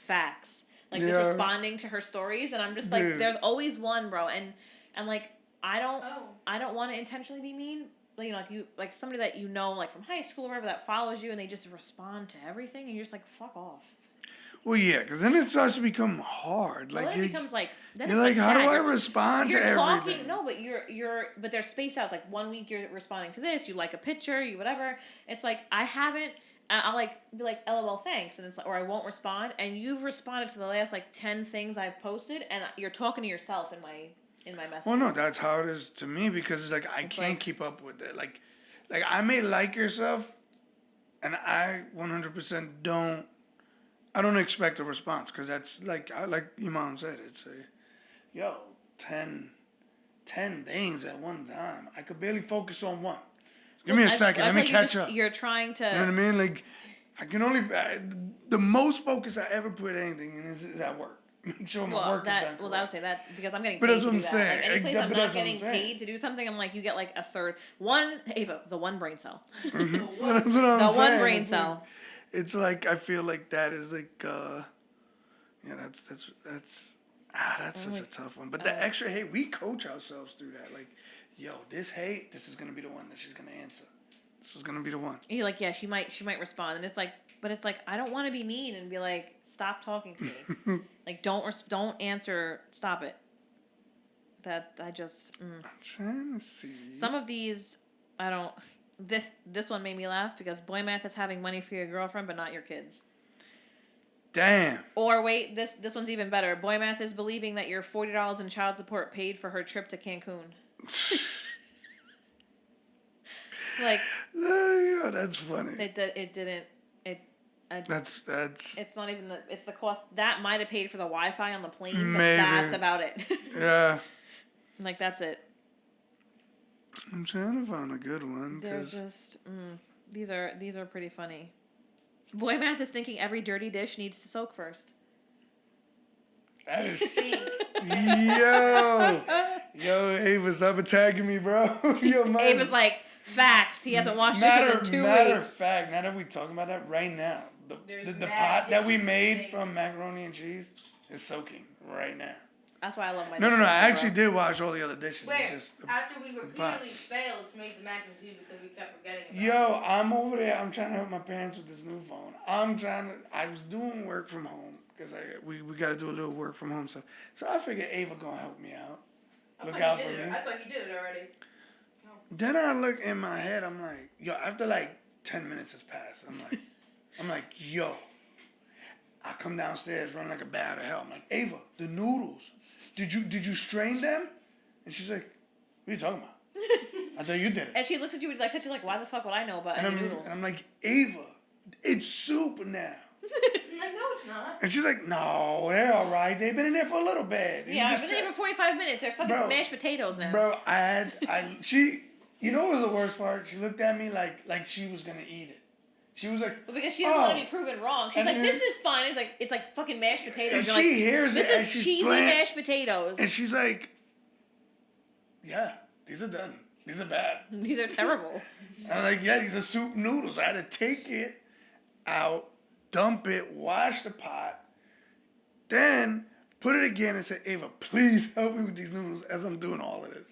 Facts. Like just responding to her stories, and I'm just like, there's always one, bro, and I'm like. I don't want to intentionally be mean. Like somebody that like from high school or whatever that follows you and they just respond to everything and you're just like, fuck off. Well, yeah, because then it starts to become hard. Like then it becomes like you're like, how do I respond to everything? No, but they're spaced out. It's like 1 week you're responding to this, you like a picture, you whatever. It's like I haven't. I'll like be like, LOL, thanks, and it's like, or I won't respond, and you've responded to the last like 10 things I've posted, and you're talking to yourself in my messages. Well, no, that's how it is to me because it's like I can't keep up with it. Like I may like yourself, and I 100% don't. I don't expect a response because that's like your mom said. It's 10 things at one time. I could barely focus on one. Give me a second. Let me catch up. You're trying to. You know what I mean? Like I can only the most focus I ever put anything in is at work. Make sure my work is done correct. Well, I would say that because I'm getting paid but that's to what do I'm that. saying. Like, any place I'm not getting paid to do something, I'm like, you get like a third. Ava, the one brain cell. Mm-hmm. That's what I'm saying. The one brain cell. It's like, I feel like that is like, that's such a tough one. But the extra hate, we coach ourselves through that. Like, this hate, this is going to be the one that she's going to answer. This is going to be the one. And you're like, yeah, she might respond. And it's like, but it's like, I don't want to be mean and be like, stop talking to me. Like, don't answer, stop it. I'm trying to see. Some of these, this one made me laugh because Boy Math is having money for your girlfriend, but not your kids. Damn. Or wait, this one's even better. Boy Math is believing that your $40 in child support paid for her trip to Cancun. Like, yeah, that's funny. It didn't. That's. It's not even it's the cost that might have paid for the Wi-Fi on the plane. Maybe. But that's about it. Yeah. Like that's it. I'm trying to find a good one. They're just these are pretty funny. Boy Math is thinking every dirty dish needs to soak first. That is. Yo, Ava, stop attacking me, bro. Yo, Ava's like, Facts. He hasn't washed dishes in 2 Matter of weeks. fact, now that we talking about that right now, There's the mad pot that we dishes made things. from macaroni and cheese is soaking right now. That's why I love my No, I dishwasher, actually bro. did wash all the other dishes. Where? It's just After we pot. repeatedly failed to make the mac and cheese because we kept forgetting about it. Yo, I'm over there. I'm trying to help my parents with this new phone. I was doing work from home because we got to do a little work from home stuff. So I figured Ava gonna help me out. I Look thought out you for did me. it. I thought you did it already. Then I look in my head. I'm like, yo. After like 10 minutes has passed, I'm like, yo. I come downstairs running like a bat out of hell. I'm like, Ava, the noodles. Did you strain them? And she's like, what are you talking about? I thought you did it. And she looked at you like, why the fuck would I know about any noodles? And I'm like, Ava, it's soup now. I'm like, no, it's not. And she's like, no, they're all right. They've been in there for a little bit. Yeah, I've been there for 45 minutes. They're fucking Bro, mashed potatoes now. Bro, you know what was the worst part? She looked at me like she was going to eat it. She was like, But because she doesn't want to be proven wrong. She's And like, then- this is fine. It's like fucking mashed potatoes. And You're she like, hears it this and is she's cheesy playing- mashed potatoes. and she's like, yeah, these are done. These are bad. These are terrible. I'm like, yeah, these are soup noodles. I had to take it out, dump it, wash the pot, then put it again and say, Ava, please help me with these noodles as I'm doing all of this.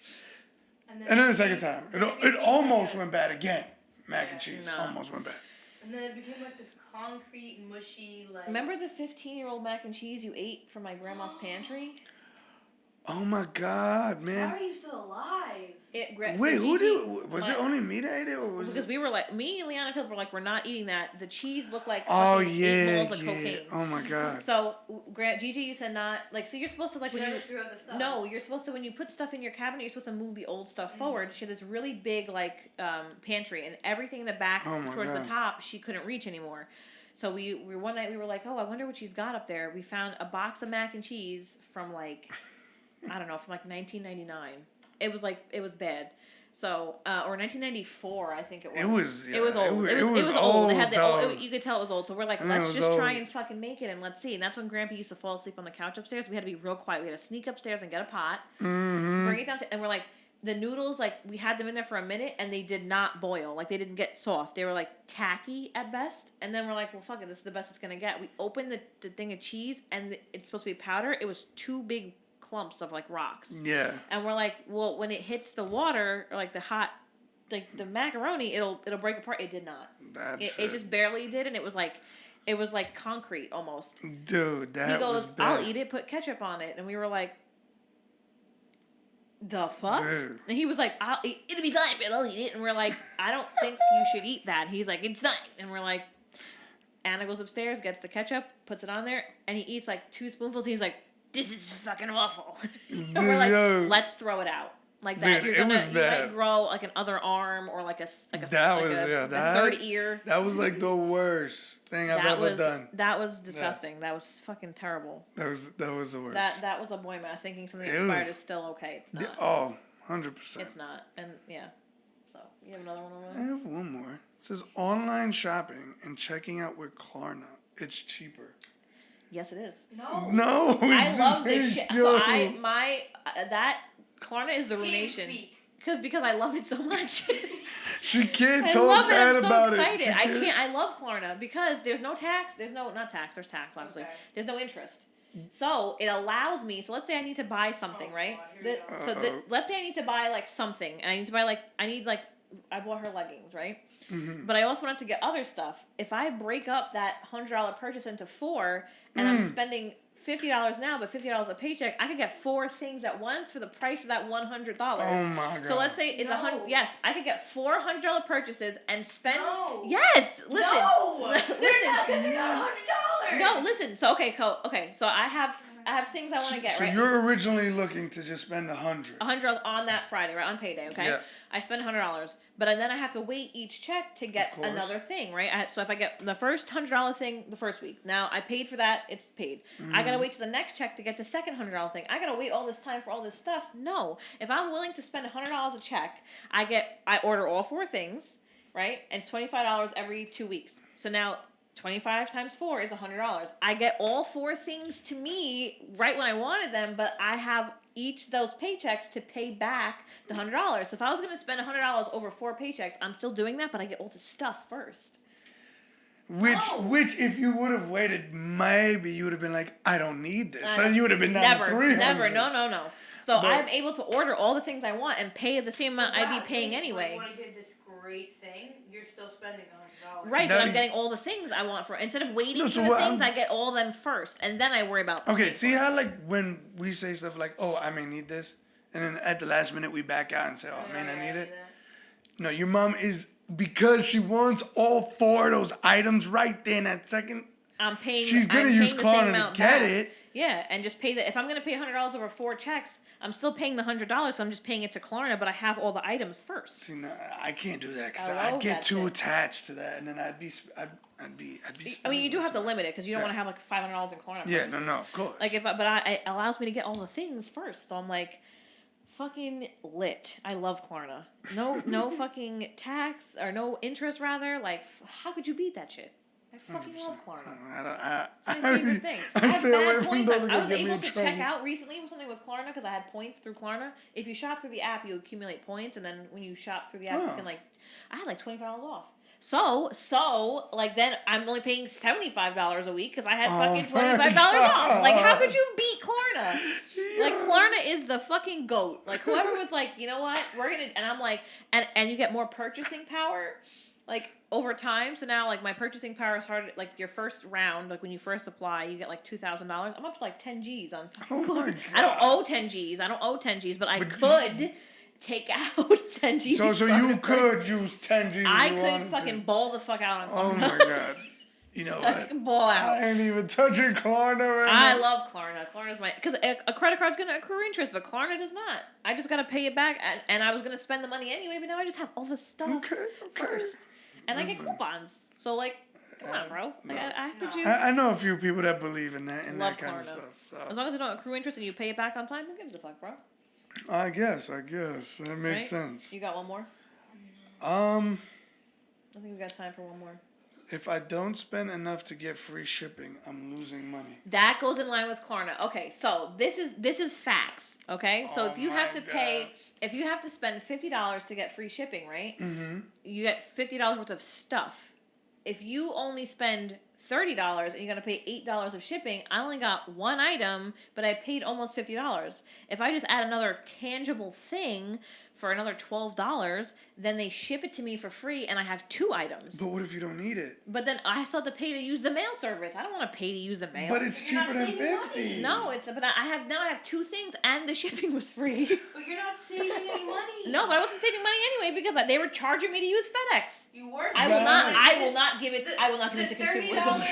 And then the second time, it almost went bad again. Mac and cheese No. almost went bad. And then it became like this concrete, mushy, like. Remember the 15-year-old mac and cheese you ate from my grandma's pantry? Oh my God, How man. are you still alive? Wait, who did? Was it only me that ate it, or was Because it? we were like, me, Leon, and Philip were like, we're not eating that. The cheese looked like Oh fucking 8 yeah, balls of cocaine. Oh my God. So, Gigi, you said not like. So you're supposed to like She when you. never threw out the stuff. No, you're supposed to when you put stuff in your cabinet, you're supposed to move the old stuff forward. She had this really big like pantry, and everything in the back Oh my towards God. the top she couldn't reach anymore. So we one night we were like, oh, I wonder what she's got up there. We found a box of mac and cheese from like, I don't know, from like 1999. It was bad. So or 1994, I think it was. It was. Yeah, It was old. It was old. old. It had the though. you could tell it was old. So we're like, I think it let's was just try old. and fucking make it and let's see. And that's when Grandpa used to fall asleep on the couch upstairs. We had to be real quiet. We had to sneak upstairs and get a pot, bring it downstairs, and we're like, the noodles, like we had them in there for a minute and they did not boil. Like they didn't get soft. They were like tacky at best. And then we're like, well, fuck it. This is the best it's gonna get. We opened the thing of cheese and it's supposed to be powder. It was 2 big clumps of like rocks. Yeah. And we're like, well, when it hits the water or like the hot, like the macaroni, it'll break apart. It did not. It just barely did, and it was like concrete almost. Dude, that He goes, was bad. I'll eat it. Put ketchup on it, and we were like, the fuck? Dude. And he was like, it'll be fine, but I'll eat it. And we're like, I don't think you should eat that. He's like, it's fine. And we're like, Anna goes upstairs, gets the ketchup, puts it on there, and he eats like 2 spoonfuls. He's like, this is fucking awful. And we're like, Yo. let's throw it out. Like that, Dude, you it was might bad. grow like an other arm or like a That like was- a, yeah, a that- third ear. That was like the worst thing I've ever done. That was disgusting. That was fucking terrible. That was the worst. That was a boy math. Thinking something Ew. expired is still okay. It's not. Oh, 100%. It's not. And yeah. So you have another one over I there. have one more. It says online shopping and checking out with Klarna. It's cheaper. Yes, it is. No. No, I it's love the this same. shit. Yo. So that Klarna is the ruination. Because I love it so much. She can't I talk love it. bad I'm so about excited. it. She I can't. I love Klarna because there's no tax. There's not tax. There's tax, obviously. Okay. There's no interest. So it allows me. So let's say I need to buy something, Oh, right? God, here we go. So let's say I need to buy like something, and I need to buy I bought her leggings, right? Mm-hmm. But I also wanted to get other stuff. If I break up that $100 purchase into 4, and I'm spending $50 now, but $50 a paycheck, I could get 4 things at once for the price of that $100. Oh my God. So let's say it's No. Yes, I could get 4 $100 purchases and spend. No. Yes, listen. No. listen. They're not gonna know $100. No, listen. So okay. So I have things I want to get, So right? you're originally looking to just spend 100. $100 on that Friday, right on payday. Okay, Yeah. I spend $100, but then I have to wait each check to get Of course. another thing, right? So if I get the first $100 thing the first week, now I paid for that, it's paid. I gotta wait to the next check to get the second $100 thing. I gotta wait all this time for all this stuff. No, if I'm willing to spend $100 a check, I order all 4 things, right? And it's $25 every 2 weeks. So now 25 times 4 is $100. I get all 4 things to me right when I wanted them, but I have each of those paychecks to pay back the $100. So if I was gonna spend $100 over 4 paychecks, I'm still doing that, but I get all the stuff first. Which, if you would have waited, maybe you would have been like, I don't need this. So you would have been down Never, to 300. never, no. So But- I'm able to order all the things I want and pay the same amount I'd be paying anyway. When you get this great thing, you're still spending $100. Right, but Now I'm you- getting all the things I want for instead of waiting No, for so the what things, I'm- I get all them first, and then I worry about. Okay, paying see for it. how like when we say stuff like, "Oh, I may need this," and then at the last minute we back out and say, "Oh man, I need it." No, your mom is because she wants all 4 of those items right there in that second. I'm paying. She's gonna I'm use paying the same Klarna to amount get back. it. Yeah, and just pay the. If I'm gonna pay $100 over 4 checks, I'm still paying the $100. So I'm just paying it to Klarna, but I have all the items first. See, no, I can't do that because I I'd love get that too shit. attached to that, and then I'd be. I mean, you do have to spending limit it because you don't Yeah. want to have like $500 in Klarna. Yeah, purchases. no, of course. Like it allows me to get all the things first. So I'm like, fucking lit. I love Klarna. No fucking tax or no interest rather. Like, how could you beat that shit? I fucking love Klarna. It's my favorite thing. I have stay bad away from points. those I that was get me able in to trouble. check out recently with something with Klarna because I had points through Klarna. If you shop through the app, you accumulate points, and then when you shop through the app, you Oh. can I had like $25 off. So like then I'm only paying $75 a week because I had fucking $25 off. Like, how could you beat Klarna? Like, Klarna is the fucking GOAT. Like, whoever was like, you know what, we're gonna, and I'm like, and you get more purchasing power, like, over time. So now, like, my purchasing power started, like, your first round, like, when you first apply, you get, like, $2,000. I'm up to, like, 10 G's on fucking Oh my Klarna. I don't God. owe 10 G's. But I But could take out 10 G's. So from you Klarna. could use 10 G's. I if you could wanted fucking to. ball the fuck out on Oh Klarna. my god. You know I what? can ball out. I ain't even touching Klarna right I now. love Klarna. Klarna's because a credit card's gonna accrue interest, but Klarna does not. I just gotta pay it back, and I was gonna spend the money anyway, but now I just have all the stuff Okay. first, and I get Listen. coupons. So like, come on, bro. no. Like, how could you? I know a few people that believe in that Love kind of Klarna. stuff. As So. long as it don't accrue interest and you pay it back on time, who gives a fuck, bro? I guess that makes Right? sense. You got one more? I think we got time for one more. If I don't spend enough to get free shipping, I'm losing money. That goes in line with Klarna. Okay, so this is facts. Okay, so Oh if you have my to pay, God. if you have to spend $50 to get free shipping, right? Mm-hmm. You get $50 worth of stuff. If you only spend $30 and you got to pay $8 of shipping, I only got one item, but I paid almost $50. If I just add another tangible thing for another $12, then they ship it to me for free, and I have 2 items. But what if you don't need it? But then I still have to pay to use the mail service. I don't want to pay to use the mail. But it's You're not cheaper than saving money. 50. No, but I have 2 things, and the shipping was free. But you're not saving any money. No, but I wasn't saving money anyway because they were charging me to use FedEx. You were. I will not. Right. I will not give it. I will not give it to The consumerism.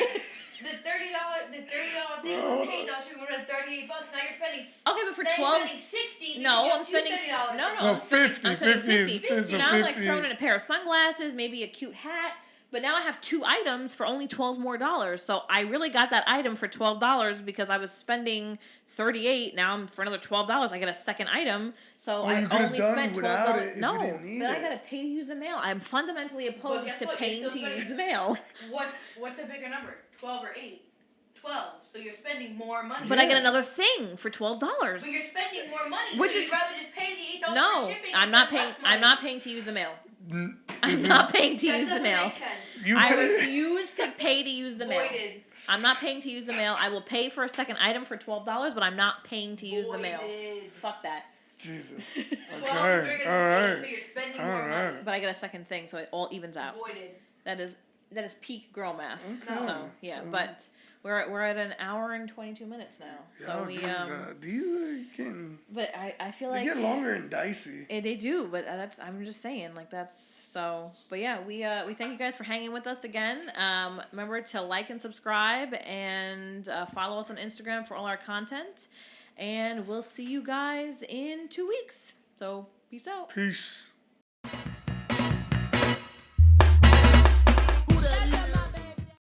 $30 thing was $8. You go to $38. Now you're spending. Okay, but for now 12. you're spending 60. No, because I'm spending. you have $30. No, Well, I'm spending 50 is 50. so Now I'm like 50. throwing in a pair of sunglasses, maybe a cute hat. But now I have 2 items for only $12 more. So I really got that item for $12 because I was spending $38. Now I'm for another $12. I get a second item. So Well, I you could've only done spent without $12. it if you No, didn't need but I it. gotta pay to use the mail. I'm fundamentally opposed guess to what? You're paying still to spending- use the mail. What's a bigger number? 12 or 8? 12. So you're spending more money. But I get Yeah. another thing for $12. But you're spending more money. Which so is- you'd rather just pay the $8 No, for shipping. I'm and not spend paying. less money. I'm not paying to use the mail. This I'm is- not paying to That use the doesn't mail. make sense. You I pay- refuse to pay to use the mail. Voided. I'm not paying to use the mail. I will pay for a second item for $12, but I'm not paying to use the mail. Voided. Fuck that. Jesus. 12 Okay. bigger All than right. so you're spending All more money. right. But I get a second thing, so it all evens out. Voided. That is peak girl math. Okay. So yeah, So- but we're at an hour and 22 minutes now. So Yo, we these are getting. but I feel They like get longer and dicey. They do, but I'm just saying, like, that's so. But yeah, we thank you guys for hanging with us again. Remember to like and subscribe and follow us on Instagram for all our content. And we'll see you guys in 2 weeks. So peace out. Peace.